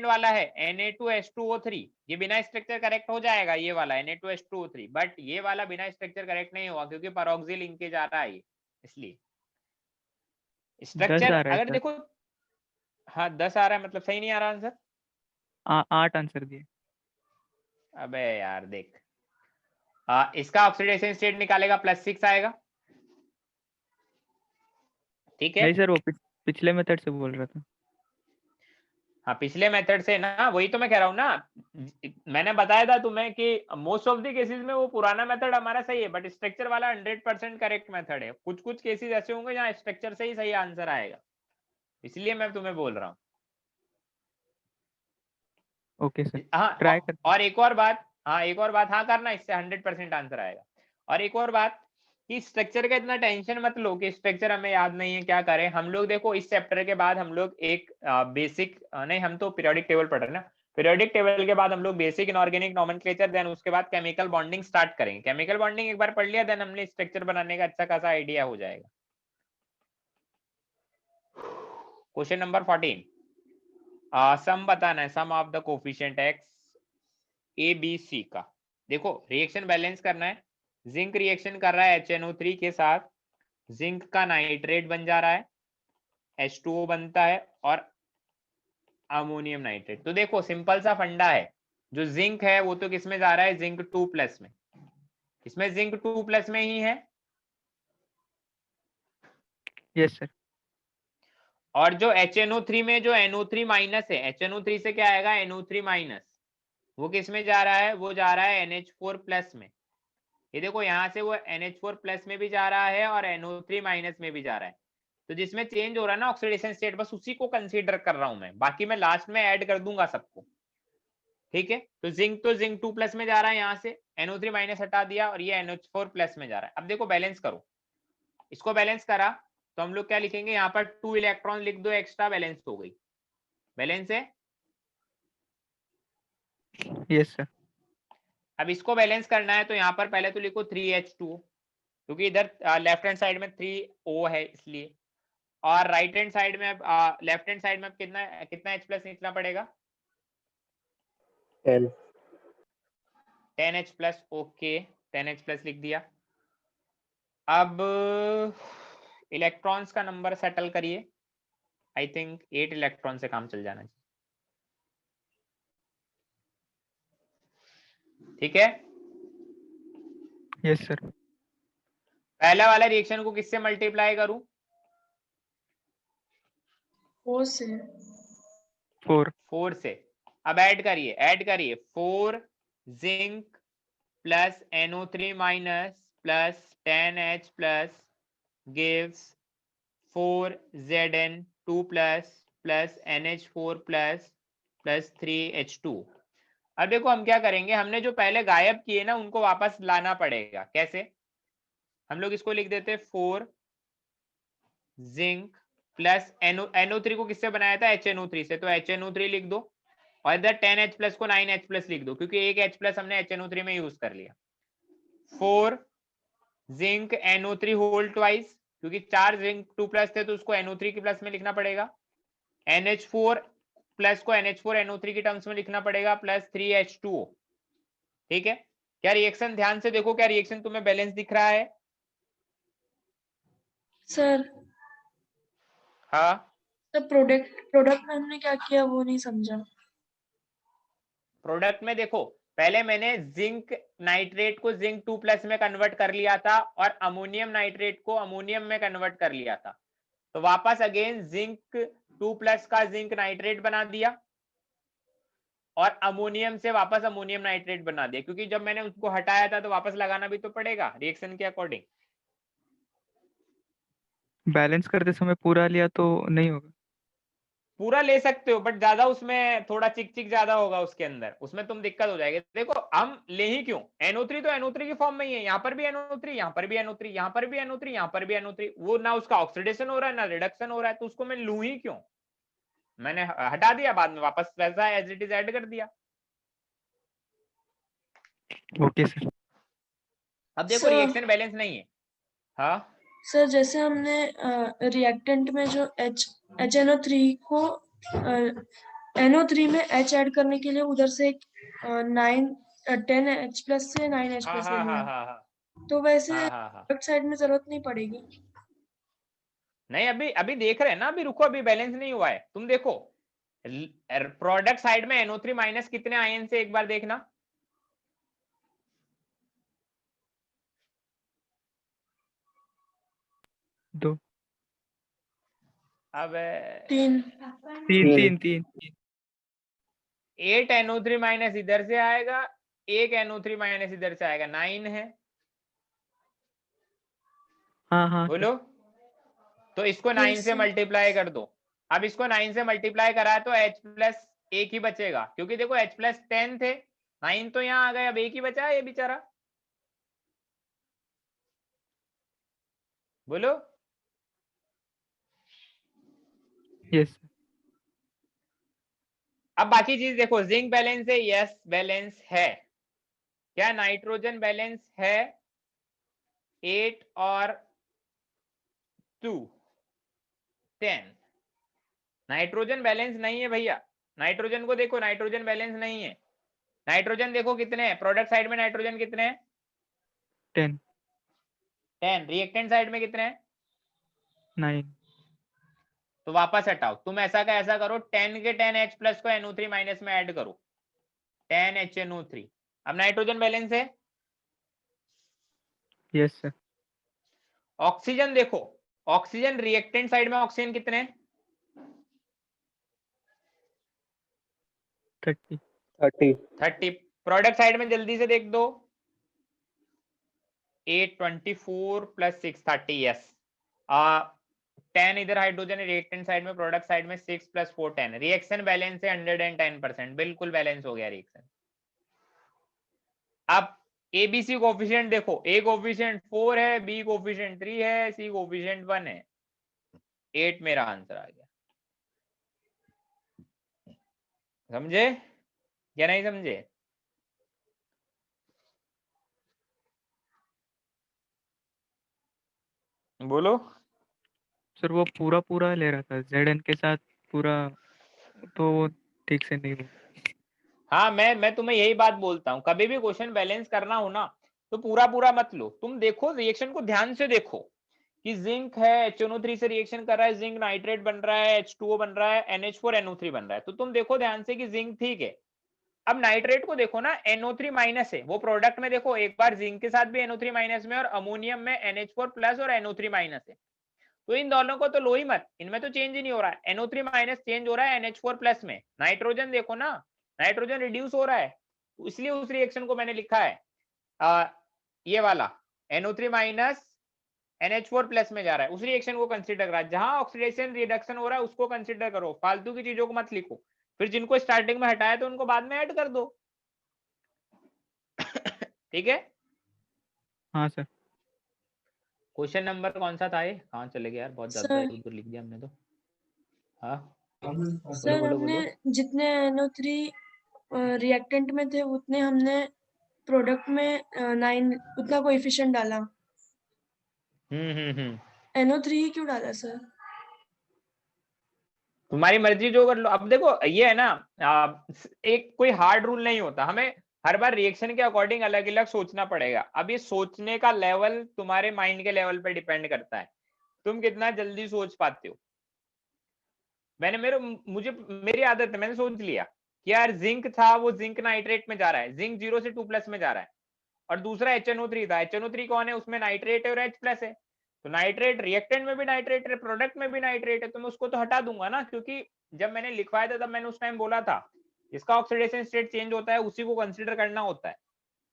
[SPEAKER 1] वाला है Na2H2O3, ये बिना स्ट्रक्चर करेक्ट हो जाएगा, ये वाला Na2H2O3, बट ये वाला बिना स्ट्रक्चर करेक्ट नहीं होगा क्योंकि पैरोक्सी लिंकेज आ रहा है ये, इसलिए
[SPEAKER 2] 10
[SPEAKER 1] स्ट्रक्चर
[SPEAKER 2] आ रहा है
[SPEAKER 1] अगर
[SPEAKER 2] सर।
[SPEAKER 1] देखो, हाँ 10 आ रहा है मतलब सही नहीं आ रहा आंसर।
[SPEAKER 2] 8 आंसर दिए।
[SPEAKER 1] अबे यार देख, इसका ऑक्सीडेशन स्टेट निकालेगा +6 आएगा, ठीक है।
[SPEAKER 2] नहीं सर, वो पिछले मेथड से बोल रहा था।
[SPEAKER 1] हाँ पिछले मेथड से ना, वही तो मैं कह रहा हूँ ना, मैंने बताया था तुम्हें कि मोस्ट ऑफ द केसेस में वो पुराना मेथड हमारा सही है, बट स्ट्रक्चर वाला 100% करेक्ट मेथड है। कुछ कुछ केसेस ऐसे होंगे जहाँ स्ट्रक्चर से ही सही आंसर आएगा, इसलिए मैं तुम्हें बोल रहा हूँ।
[SPEAKER 2] ओके सर,
[SPEAKER 1] हाँ
[SPEAKER 2] ट्राई करते
[SPEAKER 1] और एक और बात, हाँ करना, इससे 100% आंसर आएगा। और एक और बात कि स्ट्रक्चर का इतना टेंशन मत लो कि स्ट्रक्चर हमें याद नहीं है, क्या करें हम लोग। देखो इस चैप्टर के बाद हम लोग एक बेसिक नहीं, हम तो पीरियोडिक टेबल पढ़ रहे हैं ना, पीरियोडिक टेबल के बाद हम लोग बेसिक इनऑर्गेनिक नोमेनक्लेचर, देन उसके बाद केमिकल बॉन्डिंग स्टार्ट करेंगे। केमिकल बॉन्डिंग एक बार पढ़ लिया, देन हमने स्ट्रक्चर बनाने का अच्छा खासा आइडिया हो जाएगा। क्वेश्चन नंबर 14, सम बताना है, sum of the coefficient X A B C का। देखो रिएक्शन बैलेंस करना है, जिंक रिएक्शन कर रहा है HNO3 के साथ, जिंक का नाइट्रेट बन जा रहा है, H2O बनता है और अमोनियम नाइट्रेट। तो देखो सिंपल सा फंडा है, जो जिंक है वो तो किस में जा रहा है, जिंक 2+ में, इसमें जिंक 2+ में ही है।
[SPEAKER 2] Yes sir.
[SPEAKER 1] और जो HNO3 में जो NO3 माइनस है, HNO3 से क्या आएगा, NO3 माइनस, वो किस में जा रहा है, वो जा रहा है NH4 प्लस में। ये देखो यहाँ से वो NH4 प्लस में भी जा रहा है और NO3 माइनस में भी जा रहा है। तो जिसमें चेंज हो रहा है ना ऑक्सीडेशन स्टेट, बस उसी को कंसीडर कर रहा हूं मैं, बाकी मैं लास्ट में ऐड कर दूंगा सबको। ठीक है, तो जिंक 2 प्लस में जा रहा है, यहाँ से NO3 माइनस हटा दिया और ये NH4 प्लस में जा रहा है। अब देखो बैलेंस करो, इसको बैलेंस करा तो हम लोग क्या लिखेंगे, यहाँ पर 2 इलेक्ट्रॉन लिख दो एक्स्ट्रा, बैलेंस हो गई। बैलेंस है।
[SPEAKER 2] Yes sir.
[SPEAKER 1] अब इसको बैलेंस करना है तो यहाँ पर पहले तो लिखो 3H2, क्योंकि इधर लेफ्ट हैंड साइड में 3O है इसलिए, और राइट हैंड साइड में लेफ्ट हैंड साइड में कितना कितना H प्लस निकलना पड़ेगा,
[SPEAKER 5] 10
[SPEAKER 1] 10H plus. Okay, 10H plus लिख दिया। अब इलेक्ट्रॉन्स का नंबर सेटल करिए, आई थिंक 8 इलेक्ट्रॉन से काम चल जाना चाहिए। ठीक है,
[SPEAKER 2] यस सर।
[SPEAKER 1] पहला वाला रिएक्शन को किससे मल्टीप्लाई करूं,
[SPEAKER 4] 4 से।
[SPEAKER 2] 4
[SPEAKER 1] से। अब ऐड करिए 4 zinc plus NO3 minus plus 10H plus gives 4 Zn2 plus plus NH4 plus plus 3H2। अब देखो हम क्या करेंगे, हमने जो पहले गायब किए ना उनको वापस लाना पड़ेगा। कैसे, हम लोग इसको लिख देते 4 जिंक प्लस NO3 को किससे बनाया था, HNO3 से, तो HNO3 लिख दो, और इधर 10H प्लस को 9H प्लस लिख दो, क्योंकि एक H प्लस हमने HNO3 में यूज कर लिया। 4 जिंक NO3 होल ट्वाइस, क्योंकि 4 जिंक 2 प्लस थे तो उसको NO3 के प्लस में लिखना पड़ेगा। NH4 प्लस को NH4 NO3 के टर्म्स में लिखना पड़ेगा, प्लस 3H2O। ठीक है, क्या रिएक्शन, ध्यान से देखो, क्या रिएक्शन तुम्हें बैलेंस दिख रहा है?
[SPEAKER 4] सर
[SPEAKER 1] हाँ,
[SPEAKER 4] तो प्रोडक्ट में हमने क्या किया वो नहीं समझा।
[SPEAKER 1] प्रोडक्ट में देखो, पहले मैंने जिंक नाइट्रेट को जिंक 2 प्लस में कन्वर्ट कर लिया था और अमोनियम नाइट्रेट को अमोनियम में कन्वर्ट कर लिया था, तो वापस अगेन जिंक 2 प्लस का जिंक नाइट्रेट बना दिया और अमोनियम से वापस अमोनियम नाइट्रेट बना दिया, क्योंकि जब मैंने उसको हटाया था तो वापस लगाना भी तो पड़ेगा रिएक्शन के अकॉर्डिंग।
[SPEAKER 2] बैलेंस करते समय पूरा लिया तो नहीं होगा।
[SPEAKER 1] पूरा ले सकते हो, बट ज्यादा उसमें थोड़ा चिक चिक ज्यादा होगा उसके अंदर, उसमें तुम दिक्कत हो जाएगी। देखो हम ले ही क्यों, NO3 तो NO3 की फॉर्म में ही है, यहाँ पर भी NO3, यहाँ पर भी NO3, यहाँ पर भी NO3, यहाँ पर भी NO3, वो ना उसका ऑक्सीडेशन हो रहा है ना रिडक्शन हो रहा है, तो उसको मैं लूं ही क्यों, मैंने हटा दिया, बाद में वापस वैसा एज इट इज ऐड कर दिया।
[SPEAKER 2] Okay sir.
[SPEAKER 1] अब देखो
[SPEAKER 4] सर
[SPEAKER 1] रिएक्शन बैलेंस नहीं है। हाँ
[SPEAKER 4] सर जैसे हमने रिएक्टेंट में जो HNO3 को NO3 में H ऐड करने के लिए उधर से 10H प्लस से 9H
[SPEAKER 1] हाँ
[SPEAKER 4] प्लस
[SPEAKER 1] हाँ
[SPEAKER 4] ले
[SPEAKER 1] हाँ
[SPEAKER 4] लिया,
[SPEAKER 1] हाँ हाँ
[SPEAKER 4] तो वैसे
[SPEAKER 1] हाँ हाँ हाँ,
[SPEAKER 4] लेफ्ट साइड में जरूरत नहीं पड़ेगी।
[SPEAKER 1] नहीं अभी अभी देख रहे हैं ना, अभी रुको, अभी बैलेंस नहीं हुआ है, तुम देखो प्रोडक्ट साइड में NO3 माइनस कितने आयन से एक बार देखना,
[SPEAKER 2] दो,
[SPEAKER 1] अब
[SPEAKER 4] 3
[SPEAKER 2] तीन
[SPEAKER 1] 8 NO3 माइनस इधर से आएगा, एक NO3 माइनस इधर से आएगा, 9 है।
[SPEAKER 2] हाँ हाँ सर।
[SPEAKER 1] बोलो, तो इसको 9 से
[SPEAKER 4] सर।
[SPEAKER 1] मल्टीप्लाई कर दो। अब इसको 9 से मल्टीप्लाई करा तो H प्लस एक ही बचेगा, क्योंकि देखो H प्लस 10 थे, 9 तो यहाँ आ गए, अब एक ही बचा है ये बेचारा। बोलो,
[SPEAKER 2] यस।
[SPEAKER 1] अब बाकी चीज देखो, जिंक बैलेंस है, यस बैलेंस है, क्या नाइट्रोजन बैलेंस है, 8 और 2 10। नाइट्रोजन बैलेंस नहीं है भैया, नाइट्रोजन को देखो, नाइट्रोजन बैलेंस नहीं है। नाइट्रोजन देखो कितने हैं, प्रोडक्ट साइड में नाइट्रोजन कितने हैं,
[SPEAKER 2] 10
[SPEAKER 1] 10, रिएक्टेंट साइड में कितने हैं,
[SPEAKER 2] 9
[SPEAKER 1] तो वापस हटाओ, तुम ऐसा का ऐसा करो, 10 के 10H प्लस को NO3 माइनस में ऐड करो, 10HNO3। अब नाइट्रोजन बैलेंस है।
[SPEAKER 2] Yes sir.
[SPEAKER 1] ऑक्सीजन देखो, ऑक्सीजन रिएक्टेंट साइड में ऑक्सीजन कितने हैं,
[SPEAKER 2] 30
[SPEAKER 5] 30
[SPEAKER 1] 30 प्रोडक्ट साइड में जल्दी से देख दो 824 प्लस 630 यस 10 इधर हाइड्रोजन रिएक्टेंट साइड में प्रोडक्ट साइड में 6 प्लस 4 10 रिएक्शन बैलेंस है 110% बिल्कुल बैलेंस हो गया रिएक्शन। अब एबीसी कोफिशिएंट देखो ए कोफिशिएंट 4 है बी कोफिशिएंट 3 है सी कोफिशिएंट 1 है 8 मेरा आंसर आ गया। समझे या नहीं समझे? बोलो।
[SPEAKER 2] सर वो पूरा ले रहा था ZN के साथ पूरा, तो वो ठीक से नहीं हुआ।
[SPEAKER 1] हाँ मैं तुम्हें यही बात बोलता हूँ, कभी भी क्वेश्चन बैलेंस करना हो ना तो पूरा मत लो, तुम देखो रिएक्शन को ध्यान से देखो कि जिंक है HNO3 से रिएक्शन कर रहा है, जिंक नाइट्रेट बन रहा है, H2O बन रहा है, NH4NO3 बन रहा है, तो तुम देखो ध्यान से कि जिंक ठीक है। अब नाइट्रेट को देखो ना NO3 माइनस है, वो प्रोडक्ट में देखो एक बार जिंक के साथ भी NO3 माइनस में और अमोनियम में NH4 प्लस और NO3 माइनस है, तो इन दोनों को तो लो ही मत, इनमें तो चेंज ही नहीं हो रहा है। NO3 माइनस चेंज हो रहा है NH4 प्लस में। नाइट्रोजन देखो ना, नाइट्रोजन रिड्यूस हो रहा है, इसलिए उस रिएक्शन को मैंने लिखा है ये वाला NO3 माइनस NH4 प्लस में जा रहा है, उस रिएक्शन को कंसीडर करा। जहां ऑक्सीडेशन रिडक्शन हो रहा है उसको कंसीडर करो, फालतू की चीजों को मत लिखो, फिर जिनको स्टार्टिंग में हटाया तो उनको बाद में ऐड कर दो। ठीक है।
[SPEAKER 2] हाँ सर।
[SPEAKER 1] क्वेश्चन नंबर कौन सा था ये, कहाँ चले गए यार, बहुत ज्यादा
[SPEAKER 4] सर
[SPEAKER 1] इधर उधर लिख दिया हमने तो। हाँ
[SPEAKER 4] सर
[SPEAKER 1] बोलो
[SPEAKER 4] हमने
[SPEAKER 1] बोलो।
[SPEAKER 4] जितने NO3 रिएक्टेंट में थे उतने हमने प्रोडक्ट में 9 उतना कोएफिशिएंट डाला। NO3 ही क्यों डाला सर?
[SPEAKER 1] तुम्हारी मर्जी जो कर लो। अब देखो ये है ना एक कोई हार्ड रूल नहीं होता, हमें हर बार रिएक्शन के अकॉर्डिंग अलग अलग सोचना पड़ेगा। अब ये सोचने का लेवल तुम्हारे माइंड के लेवल पे डिपेंड करता है, तुम कितना जल्दी सोच पाते हो। मेरी आदत है, मैंने सोच लिया कि यार जिंक था वो जिंक नाइट्रेट में जा रहा है, जिंक 0 से 2 प्लस में जा रहा है, और दूसरा HNO3 था, HNO3 कौन है उसमें नाइट्रेट है और H प्लस है, तो नाइट्रेट रिएक्टेंट में भी नाइट्रेट है प्रोडक्ट में भी नाइट्रेट है, तो मैं उसको तो हटा दूंगा ना, क्योंकि जब मैंने लिखवाया था तब मैंने उस टाइम बोला था इसका ऑक्सीडेशन स्टेट चेंज होता है उसी को कंसीडर करना होता है,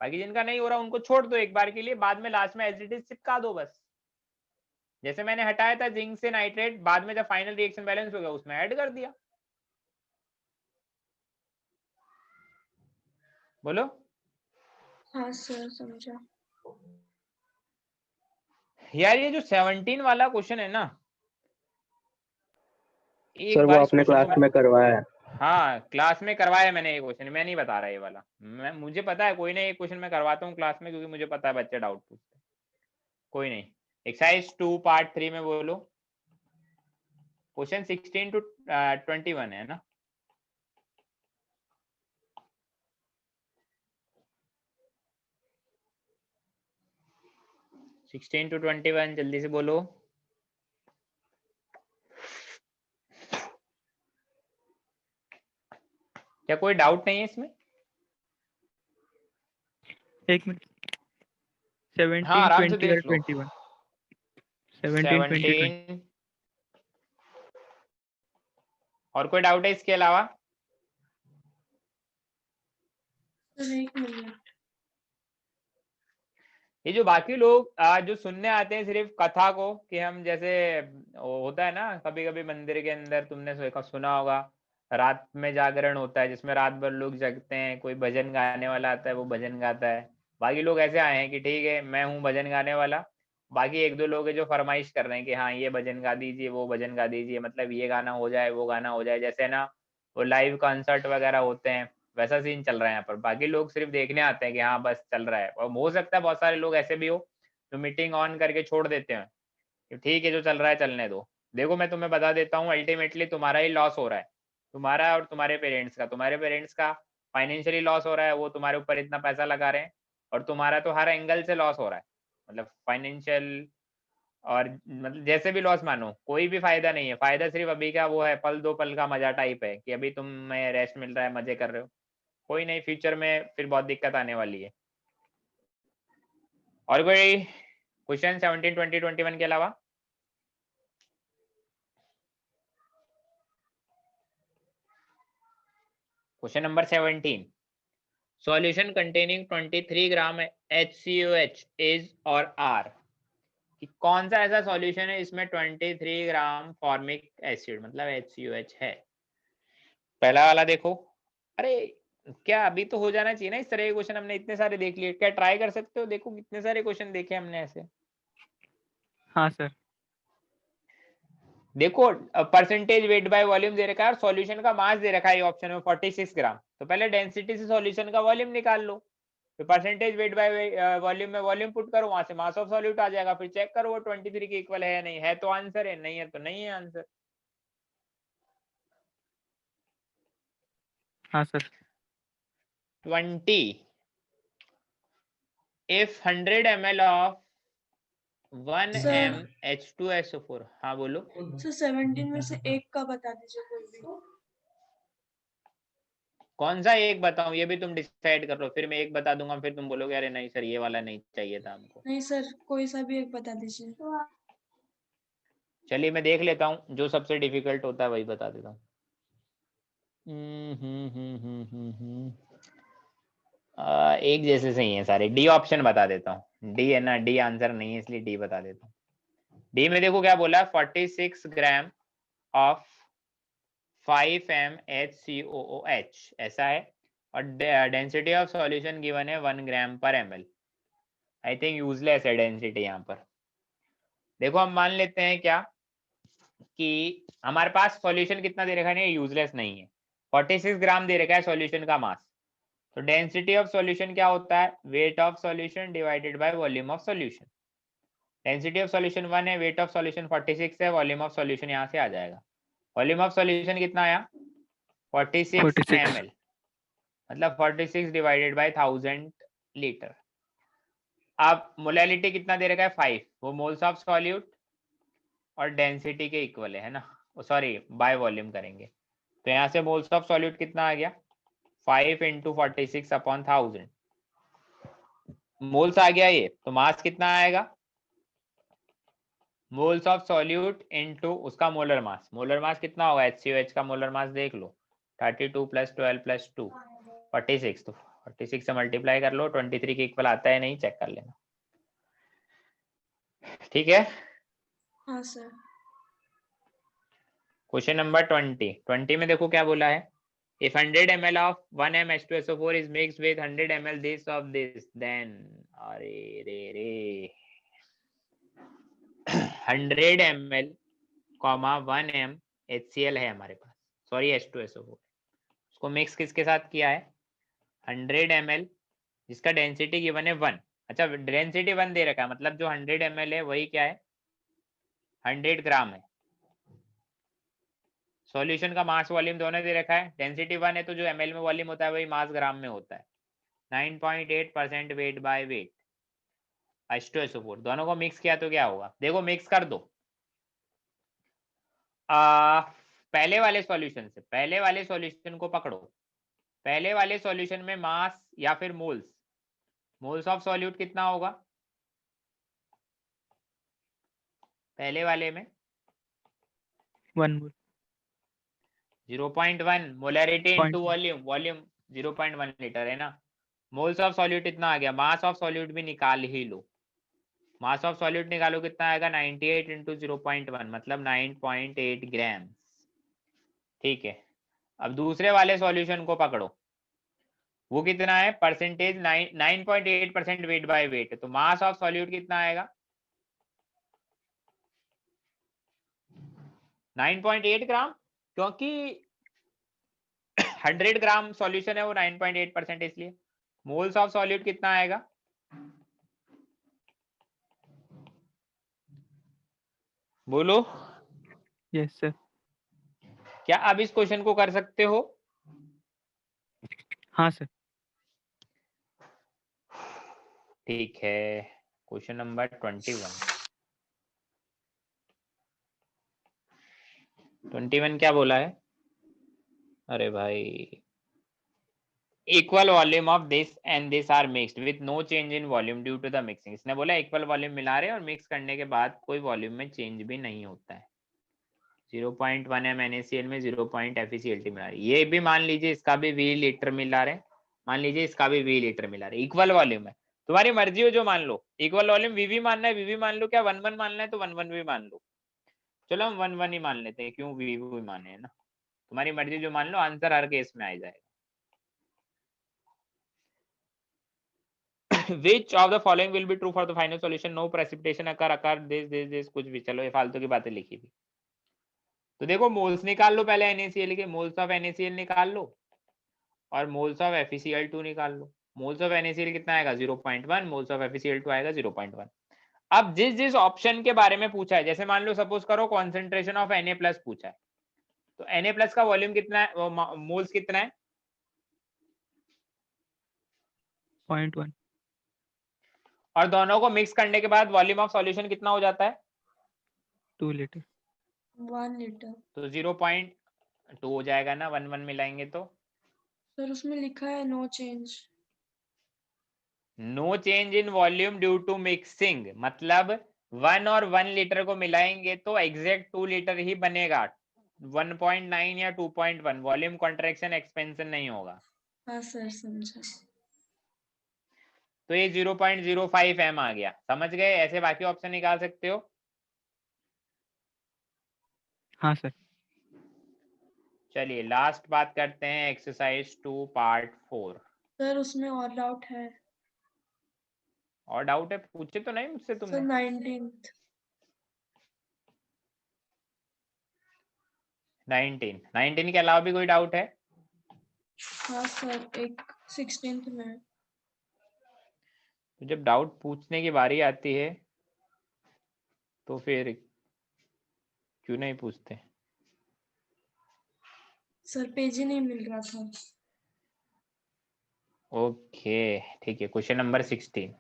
[SPEAKER 1] बाकी जिनका नहीं हो रहा उनको छोड़ दो एक बार के लिए, बाद में लास्ट में एज इट इज चिपका दो बस। जैसे मैंने हटाया था जिंक से नाइट्रेट, बाद में जब फाइनल रिएक्शन बैलेंस हो गया उसमें ऐड कर दिया। बोलो।
[SPEAKER 4] हाँ सर समझा।
[SPEAKER 1] यार ये जो 17 वाला क्वेश्चन है ना, एक
[SPEAKER 5] सर वो
[SPEAKER 1] बार इस
[SPEAKER 5] आपने
[SPEAKER 1] क्वेश्चन
[SPEAKER 5] क्लास
[SPEAKER 1] को
[SPEAKER 5] में करवाया है।
[SPEAKER 1] हाँ क्लास में करवाया मैंने ये क्वेश्चन, मैं नहीं बता रहा ये वाला, मुझे पता है कोई नहीं, ये क्वेश्चन मैं करवाता हूँ क्लास में क्योंकि मुझे पता है बच्चे डाउट पूछते हैं। कोई नहीं, एक्सरसाइज 2 पार्ट 3 में बोलो, क्वेश्चन 16 to 21 है ना। सिक्सटीन टू 21 जल्दी से बोलो। क्या कोई डाउट नहीं है इसमें?
[SPEAKER 2] एक मिनट। 17,
[SPEAKER 1] हाँ आराम से
[SPEAKER 2] 20 और
[SPEAKER 1] देख लो।
[SPEAKER 2] 21। 17, 20, 20।
[SPEAKER 1] 17 और कोई डाउट है इसके अलावा?
[SPEAKER 4] सर एक मिनट।
[SPEAKER 1] ये जो बाकी लोग जो सुनने आते हैं सिर्फ कथा को, कि हम जैसे वो होता है ना कभी कभी मंदिर के अंदर, तुमने सुना होगा रात में जागरण होता है जिसमें रात भर लोग जगते हैं, कोई भजन गाने वाला आता है वो भजन गाता है, बाकी लोग ऐसे आए हैं कि ठीक है मैं हूँ भजन गाने वाला, बाकी एक दो लोग हैं जो फरमाइश कर रहे हैं कि हाँ ये भजन गा दीजिए वो भजन गा दीजिए, मतलब ये गाना हो जाए वो गाना हो जाए, जैसे ना वो लाइव कॉन्सर्ट वगैरह होते हैं वैसा सीन चल रहा है यहाँ पर। बाकी लोग सिर्फ देखने आते हैं कि हाँ बस चल रहा है, और हो सकता है बहुत सारे लोग ऐसे भी हो जो मीटिंग ऑन करके छोड़ देते हैं कि ठीक है जो चल रहा है चलने दो। देखो मैं तुम्हें बता देता हूँ अल्टीमेटली तुम्हारा ही लॉस हो रहा है, तुम्हारा और तुम्हारे पेरेंट्स का फाइनेंशियली लॉस हो रहा है, वो तुम्हारे ऊपर इतना पैसा लगा रहे हैं, और तुम्हारा तो हर एंगल से लॉस हो रहा है, मतलब फाइनेंशियल और मतलब जैसे भी लॉस मानो, कोई भी फायदा नहीं है, फायदा सिर्फ अभी का वो है पल दो पल का मजा टाइप है कि अभी तुम्हें रेस्ट मिल रहा है मजे कर रहे हो, कोई नहीं फ्यूचर में फिर बहुत दिक्कत आने वाली है। और कोई क्वेश्चन 17, 20, 21 के अलावा? Question number 17, solution containing 23 gram HCOH is और आर, कि कौन सा ऐसा सॉल्यूशन है इसमें 23 ग्राम फॉर्मिक एसिड मतलब HCOH है। पहला वाला देखो, अरे क्या अभी तो हो जाना चाहिए ना इस तरह के क्वेश्चन, हमने इतने सारे देख लिए, क्या ट्राई कर सकते हो? देखो कितने सारे क्वेश्चन देखे हमने ऐसे।
[SPEAKER 2] हाँ सर।
[SPEAKER 1] देखो परसेंटेज वेट बाय वॉल्यूम दे रखा है और सॉल्यूशन का मास दे रखा है ऑप्शन में 46 ग्राम, तो पहले डेंसिटी से सॉल्यूशन का वॉल्यूम निकाल लो, फिर परसेंटेज वेट बाय वॉल्यूम में वॉल्यूम पुट करो, वहां से मास ऑफ सॉल्यूट आ जाएगा, फिर चेक करो वो 23 के इक्वल है या नहीं है, तो आंसर है, नहीं है तो नहीं है आंसर।
[SPEAKER 2] हाँ sir.
[SPEAKER 1] 20, if 100 ml of 1
[SPEAKER 4] Sir.
[SPEAKER 1] m H2SO4, हाँ बोलो।
[SPEAKER 4] सर 17 में से एक का बता दीजिए कोई भी।
[SPEAKER 1] कौन सा एक बताऊं ये भी तुम डिसाइड कर लो, फिर मैं एक बता दूंगा, फिर तुम बोलोगे अरे नहीं सर ये वाला नहीं चाहिए था हमको।
[SPEAKER 4] नहीं सर, कोई सा भी एक बता दीजिए।
[SPEAKER 1] चलिए मैं देख लेता हूँ, जो सबसे डिफिकल्ट होता है वही बता देता हूँ। एक जैसे सही है सारे, डी ऑप्शन बता देता हूँ, डी है ना, डी आंसर नहीं है इसलिए डी बता देता हूँ। डी में देखो क्या बोला, 46 ग्राम ऑफ 5 m HCOOH ऐसा है, और डेंसिटी ऑफ सॉल्यूशन गिवन है 1 ग्राम पर ml। आई थिंक यूजलेस है डेंसिटी यहाँ पर। देखो हम मान लेते हैं क्या कि हमारे पास सॉल्यूशन कितना दे रखा है, यूजलेस नहीं है, 46 ग्राम दे रखा है सॉल्यूशन का मास, तो डेंसिटी ऑफ सॉल्यूशन क्या होता है, wait of solution divided by volume of solution. Density of solution 1 है, वेट ऑफ सॉल्यूशन 46 है, वॉल्यूम ऑफ सॉल्यूशन यहाँ से आ जाएगा, वॉल्यूम ऑफ सॉल्यूशन कितना आया 46
[SPEAKER 2] 46।
[SPEAKER 1] ml, मतलब 46 डिवाइडेड बाय 1000 लीटर। अब मोलैलिटी कितना दे रखा है 5, वो मोल्स ऑफ सॉल्यूट और डेंसिटी के इक्वल है ना, सॉरी बाय वॉल्यूम करेंगे, तो यहाँ से मोल्स ऑफ सॉल्यूट कितना आ गया 5 इंटू 46 अपॉन 1000 मोल्स आ गया ये, तो मास कितना आएगा, मोल्स ऑफ सॉल्यूट इनटू उसका मोलर मास, मोलर मास कितना होगा HCOH का मोलर मास देख लो 32 + 12 + 2 46, तो 46 से मल्टीप्लाई कर लो, 23 के इक्वल आता है नहीं, चेक कर लेना, ठीक है।
[SPEAKER 4] हाँ सर।
[SPEAKER 1] क्वेश्चन नंबर 20 में देखो क्या बोला है, if 100 ml of 1 m H2SO4 is mixed with 100 ml this of this then, अरे रे 100 ml 1 m HCl है हमारे पास, सॉरी H2SO4, उसको मिक्स किसके साथ किया है 100 ml जिसका डेंसिटी गिवन है 1, अच्छा डेंसिटी 1 दे रखा है, मतलब जो 100 ml है वही क्या है 100 ग्राम है, सॉल्यूशन का मास वॉल्यूम दोनों दे रखा है, डेंसिटी 1 है तो जो ml में वॉल्यूम होता है वही मास ग्राम में होता है, 9.8% वेट बाय वेट H2SO4, दोनों को मिक्स किया तो क्या होगा, देखो मिक्स कर दो पहले वाले सॉल्यूशन से, पहले वाले सॉल्यूशन को पकड़ो, पहले वाले सॉल्यूशन में मास या फिर मोल्स, मोल्स ऑफ सॉल्यूट कितना होगा पहले वाले में
[SPEAKER 2] 1 मोल।
[SPEAKER 1] 0.1, molarity into volume, volume 0.1 litre है ना, मोल्स ऑफ सॉल्यूट इतना आ गया, मास ऑफ सॉल्यूट भी निकाल ही लो, मास ऑफ सॉल्यूट निकालो कितना आएगा 98 इंटू 0.1 मतलब 9.8 ग्राम, ठीक है। अब दूसरे वाले सॉल्यूशन को पकड़ो, वो कितना है परसेंटेज 9.8% वेट बाय वेट, तो मास ऑफ सॉल्यूट कितना आएगा 9.8 ग्राम, क्योंकि 100 ग्राम सॉल्यूशन है वो 9.8% इसलिए, मोल्स ऑफ सॉल्यूट कितना आएगा बोलो।
[SPEAKER 2] Yes sir.
[SPEAKER 1] क्या आप इस क्वेश्चन को कर सकते हो?
[SPEAKER 2] हाँ सर।
[SPEAKER 1] ठीक है, क्वेश्चन नंबर 21 क्या बोला है, अरे भाई equal volume of this and this are mixed with no change in volume due to the mixing, इसने बोला इक्वल वॉल्यूम मिला रहे और मिक्स करने के बाद कोई वॉल्यूम में चेंज भी नहीं होता है, 0.1 m NaCl में 0. FeCl मिला रहे, ये भी मान लीजिए इसका भी V लीटर मिला रहे, मान लीजिए इसका भी V लीटर मिला रहे, इक्वल वॉल्यूम है, तुम्हारी मर्जी हो जो मान लो, इक्वल वॉल्यूम VV मानना है VV मान लो, क्या 1 1 मानना है तो 1 1 भी मान लो, चलो हम 1 1 ही मान लेते हैं, क्यों VV माने है ना, तुम्हारी मर्जी जो मान लो, आंसर हर केस में आ जाएगा। Which of the following will be true for the final solution? No precipitation occur this कुछ भी, चलो ये फालतू की बातें लिखी थी। तो देखो मोल्स निकाल लो पहले NaCl के, मोल्स ऑफ NaCl निकाल लो और मोल्स ऑफ FeCl2 निकाल लो। मोल्स ऑफ NaCl कितना आएगा 0.1, मोल्स ऑफ FeCl2 आएगा 0.1। अब जिस जिस ऑप्शन के बारे में पूछा है, जैसे मान लो सपोज करो कॉन्सेंट्रेशन ऑफ Na+ पूछा है, तो Na+ का वॉल्यूम कितना है, मोल्स कितना है
[SPEAKER 2] 0.1।
[SPEAKER 1] और दोनों को मिक्स करने के बाद वॉल्यूम ऑफ सॉल्यूशन कितना हो जाता है
[SPEAKER 2] 2 लीटर।
[SPEAKER 4] 1 लीटर।
[SPEAKER 1] तो 0.2 हो जाएगा ना, 1 1 मिलाएंगे तो
[SPEAKER 4] सर उसमें लिखा है no change.
[SPEAKER 1] No change in volume due to mixing, मतलब 1 और 1 लीटर को मिलाएंगे तो एग्जैक्ट 2 लीटर ही बनेगा, 1.9 या 2.1, वॉल्यूम कॉन्ट्रैक्शन एक्सपेंशन नहीं होगा।
[SPEAKER 4] हाँ सर समझा।
[SPEAKER 1] तो ये 0.05 m आ गया, समझ गए, ऐसे बाकी ऑप्शन निकाल सकते हो।
[SPEAKER 2] हाँ सर।
[SPEAKER 1] चलिए लास्ट बात करते हैं, एक्सरसाइज 2 पार्ट 4।
[SPEAKER 4] सर उसमें और डाउट है।
[SPEAKER 1] और डाउट है, पूछे तो नहीं मुझसे
[SPEAKER 4] सर
[SPEAKER 1] तुमने?
[SPEAKER 4] 19th।
[SPEAKER 1] 19 के अलावा भी कोई डाउट है?
[SPEAKER 4] हाँ सर एक 16th में।
[SPEAKER 1] तो जब डाउट पूछने की बारी आती है तो फिर क्यों नहीं पूछते?
[SPEAKER 4] सर पेज ही नहीं मिल रहा था।
[SPEAKER 1] ओके ठीक है, क्वेश्चन नंबर 16।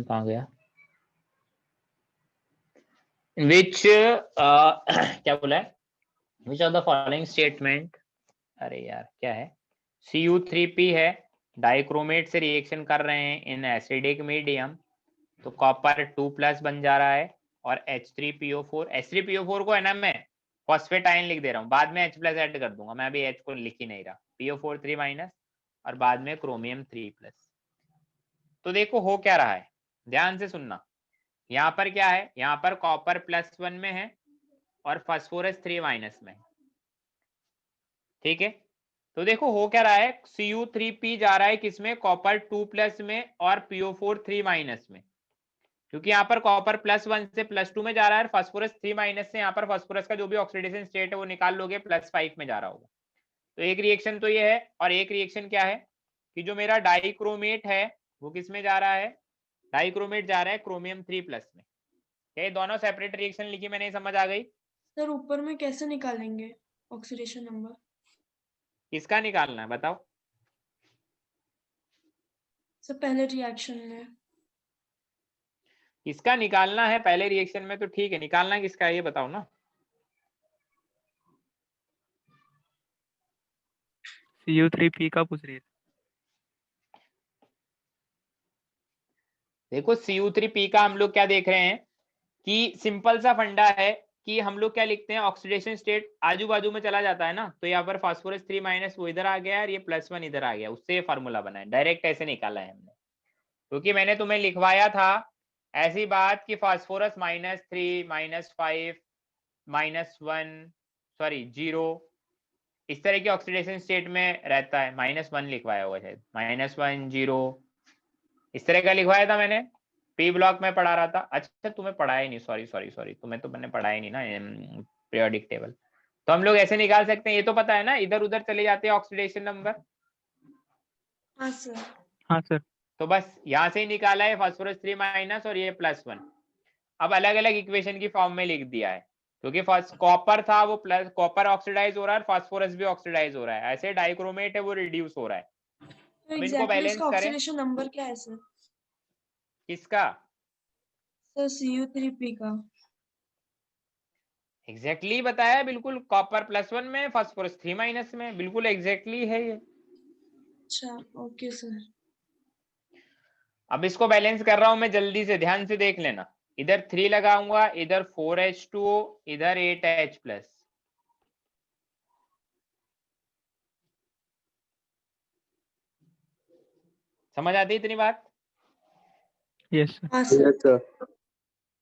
[SPEAKER 1] कहाँ गया? विच क्या बोला है, which of the following statement, अरे यार क्या है, Cu3P है, डाइक्रोमेट से रिएक्शन कर रहे हैं इन एसिडिक मीडियम, तो कॉपर 2+ बन जा रहा है, और H3PO4, H3PO4 को है ना मैं फॉस्फेट आयन लिख दे रहा हूँ, बाद में H+ ऐड कर दूंगा, मैं अभी H को लिख ही नहीं रहा, PO4 3- और बाद में क्रोमियम 3+। तो देखो हो क्या रहा है, ध्यान से सुनना, यहाँ पर क्या है, यहाँ पर कॉपर +1 में है और फास्फोरस 3- में, ठीक है। तो देखो हो क्या रहा है, Cu3P जा रहा है किसमें, कॉपर 2+ में और PO4 3- में, क्योंकि यहाँ पर कॉपर +1 से +2 में जा रहा है, फास्फोरस 3- से यहाँ पर फास्फोरस का जो भी ऑक्सीडेशन स्टेट है वो निकाल लोगे, +5 में जा रहा होगा। तो एक रिएक्शन तो ये है, और एक रिएक्शन क्या है कि जो मेरा डाइक्रोमेट है वो किस में जा रहा है, डाइक्रोमेट जा रहा है क्रोमियम 3+ में। क्या ये दोनों सेपरेट रिएक्शन लिखी मैंने, समझ आ गई?
[SPEAKER 4] सर ऊपर में कैसे निकालेंगे ऑक्सीडेशन नंबर?
[SPEAKER 1] किसका निकालना है बताओ?
[SPEAKER 4] सर पहले रिएक्शन में।
[SPEAKER 1] किसका निकालना है पहले रिएक्शन में, तो ठीक है, निकालना किसका है ये बताओ ना।
[SPEAKER 2] Cu3P का पूछ रही है।
[SPEAKER 1] देखो Cu3P का हम लोग क्या देख रहे हैं कि सिंपल सा फंडा है कि हम लोग क्या लिखते हैं, ऑक्सीडेशन स्टेट आजू बाजू में चला जाता है ना, तो यहाँ पर फास्फोरस 3- वो इधर आ गया और ये +1 इधर आ गया, उससे ये फार्मूला बना है, डायरेक्ट ऐसे निकाला है हमने, क्योंकि मैंने तुम्हें लिखवाया था ऐसी बात कि फास्फोरस -3 -5 -1 सॉरी 0 इस तरह की ऑक्सीडेशन स्टेट में रहता है, -1 लिखवाया होगा शायद, -1 0 इस तरह का लिखवाया था मैंने, पी ब्लॉक में पढ़ा रहा था। अच्छा तुम्हें पढ़ाया ही नहीं, सॉरी तुम्हें तो मैंने पढ़ाया नहीं ना पीरियोडिक टेबल। तो हम लोग ऐसे निकाल सकते हैं, ये तो पता है ना, इधर उधर चले जाते हैं ऑक्सीडेशन नंबर।
[SPEAKER 4] हाँ सर।
[SPEAKER 2] हाँ सर।
[SPEAKER 1] तो बस यहाँ से ही निकाला है, फास्फोरस 3- और ये +1, अब अलग अलग इक्वेशन की फॉर्म में लिख दिया है, क्योंकि कॉपर था वो प्लस, कॉपर ऑक्सीडाइज हो रहा है, फास्फोरस भी ऑक्सीडाइज हो रहा है, ऐसे डाइक्रोमेट है वो रिड्यूस हो रहा है।
[SPEAKER 4] तो
[SPEAKER 1] अब इनको
[SPEAKER 4] एग्जैक्टली
[SPEAKER 1] बैलेंस
[SPEAKER 4] उसका
[SPEAKER 1] करें,
[SPEAKER 4] ऑक्सीडेशन नंबर क्या है सर?
[SPEAKER 1] किसका
[SPEAKER 4] सर Cu3P का।
[SPEAKER 1] एग्जैक्टली बताया, बिल्कुल कॉपर +1 में, फास्फोरस 3- में, बिल्कुल एग्जैक्टली है ये।
[SPEAKER 4] अच्छा ओके सर।
[SPEAKER 1] अब इसको बैलेंस कर रहा हूं मैं, जल्दी से ध्यान से देख लेना। इधर 3 लगाऊंगा, इधर 4H2O, इधर 8H+। समझ आती है इतनी बात?
[SPEAKER 2] Yes sir.
[SPEAKER 4] हाँ सर।
[SPEAKER 5] Yes, sir.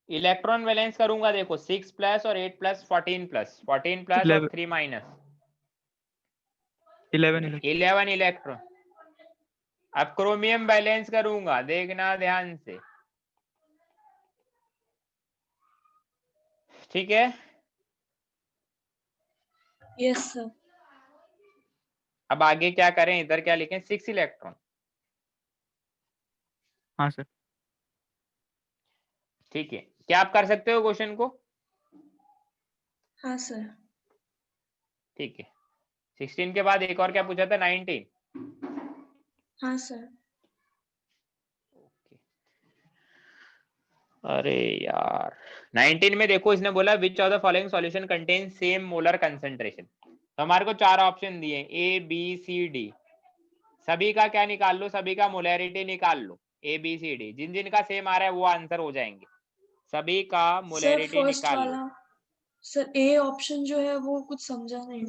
[SPEAKER 1] इलेक्ट्रॉन बैलेंस करूंगा, देखो 6+ और 8+, 14+, 14+ और
[SPEAKER 2] 11
[SPEAKER 1] 3 माइनस
[SPEAKER 2] 11
[SPEAKER 1] 11 इलेक्ट्रॉन। अब क्रोमियम बैलेंस करूंगा, देखना ध्यान से, ठीक है?
[SPEAKER 4] Yes sir.
[SPEAKER 1] अब आगे क्या करें, इधर क्या लिखें, 6 इलेक्ट्रॉन।
[SPEAKER 2] हाँ सर।
[SPEAKER 1] ठीक है, क्या आप कर सकते हो क्वेश्चन को?
[SPEAKER 4] हाँ सर।
[SPEAKER 1] ठीक है, 16 के बाद एक और क्या पूछा था, 19?
[SPEAKER 4] हाँ सर।
[SPEAKER 1] अरे यार, 19 में देखो इसने बोला which of the following solution contain same molar concentration. तो हमारे को 4 ऑप्शन दिए, ए बी सी डी। सभी का क्या निकाल लो, सभी का मोलैरिटी निकाल लो, ए बी सी डी। जिन जिन का सेम आ रहा है वो आंसर हो जाएंगे। सभी का
[SPEAKER 4] सर
[SPEAKER 1] मोलैरिटी
[SPEAKER 4] फर्स्ट
[SPEAKER 1] निकाल लो।
[SPEAKER 4] वाला, सर ए ऑप्शन जो है वो कुछ समझा नहीं।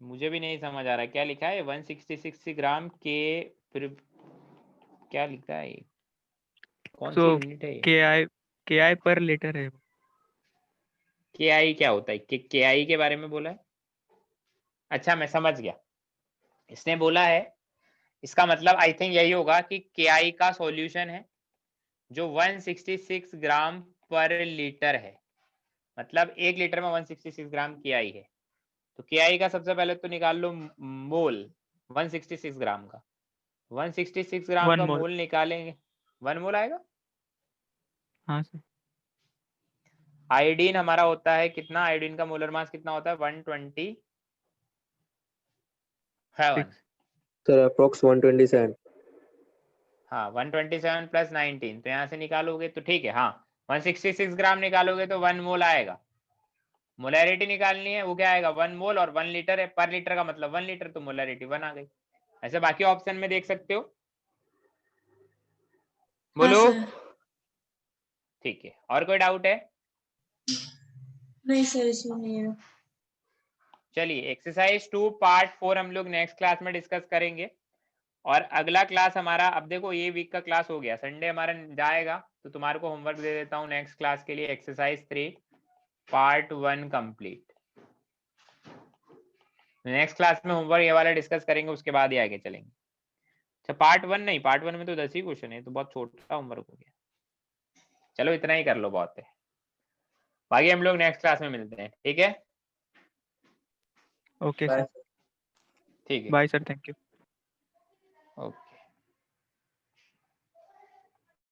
[SPEAKER 1] मुझे भी नहीं समझ आ रहा क्या लिखा है, 166 ग्राम के, फिर क्या लिखा है ये? कौन सी
[SPEAKER 2] सो
[SPEAKER 1] यूनिट है ये?
[SPEAKER 2] के आई पर लीटर है वो।
[SPEAKER 1] के आई क्या होता है? के आई के बारे में बोला है? अच्छा मैं समझ गया, इसने बोला है, इसका मतलब आई थिंक यही होगा कि के आई का सॉल्यूशन है जो 166 ग्राम पर लीटर है, मतलब 1 लीटर में 166 ग्राम के आई है। तो के आई का सबसे पहले तो निकाल लो मोल 166 ग्राम का। 166 ग्राम
[SPEAKER 2] 1
[SPEAKER 1] का
[SPEAKER 2] मोल।
[SPEAKER 1] मोल निकालेंगे, 1 मोल आएगा।
[SPEAKER 2] हाँ सर।
[SPEAKER 1] आयोडीन हमारा होता है कितना, आयोडीन का मोलर मास कितना होता है, 127।
[SPEAKER 5] Sir, approx 127.
[SPEAKER 1] हाँ 127 + 19, तो यहाँ से निकालोगे तो ठीक है, हाँ 166 ग्राम निकालोगे तो 1 मोल आएगा। मोलैरिटी निकालनी है, वो क्या आएगा, 1 मोल, और 1 लीटर है, पर लीटर का मतलब 1 लीटर, तो मोलैरिटी 1 आ गई। ऐसे बाकी ऑप्शन में देख सकते हो।
[SPEAKER 4] हाँ
[SPEAKER 1] बोलो।
[SPEAKER 4] सर।
[SPEAKER 1] ठीक है, और कोई डाउट है?
[SPEAKER 4] नहीं सर, इसमें नहीं है।
[SPEAKER 1] चलिए एक्सरसाइज 2 पार्ट 4 हम लोग नेक्स्ट क्लास में डिस्कस करेंगे। और अगला क्लास हमारा, अब देखो ये वीक का क्लास हो गया, संडे हमारा जाएगा, तो तुम्हारे को होमवर्क दे देता हूँ नेक्स्ट क्लास के लिए, exercise 3 part 1 complete. Next class में होमवर्क ये वाला डिस्कस करेंगे, उसके बाद ही आगे चलेंगे। अच्छा पार्ट 1 नहीं, पार्ट 1 में तो 10 ही क्वेश्चन है, तो बहुत छोटा होमवर्क हो गया। चलो इतना ही कर लो, बहुत है, बाकी हम लोग नेक्स्ट क्लास में मिलते हैं, ठीक है?
[SPEAKER 2] Okay sir.
[SPEAKER 1] ठीक है।
[SPEAKER 2] Bye sir, thank you.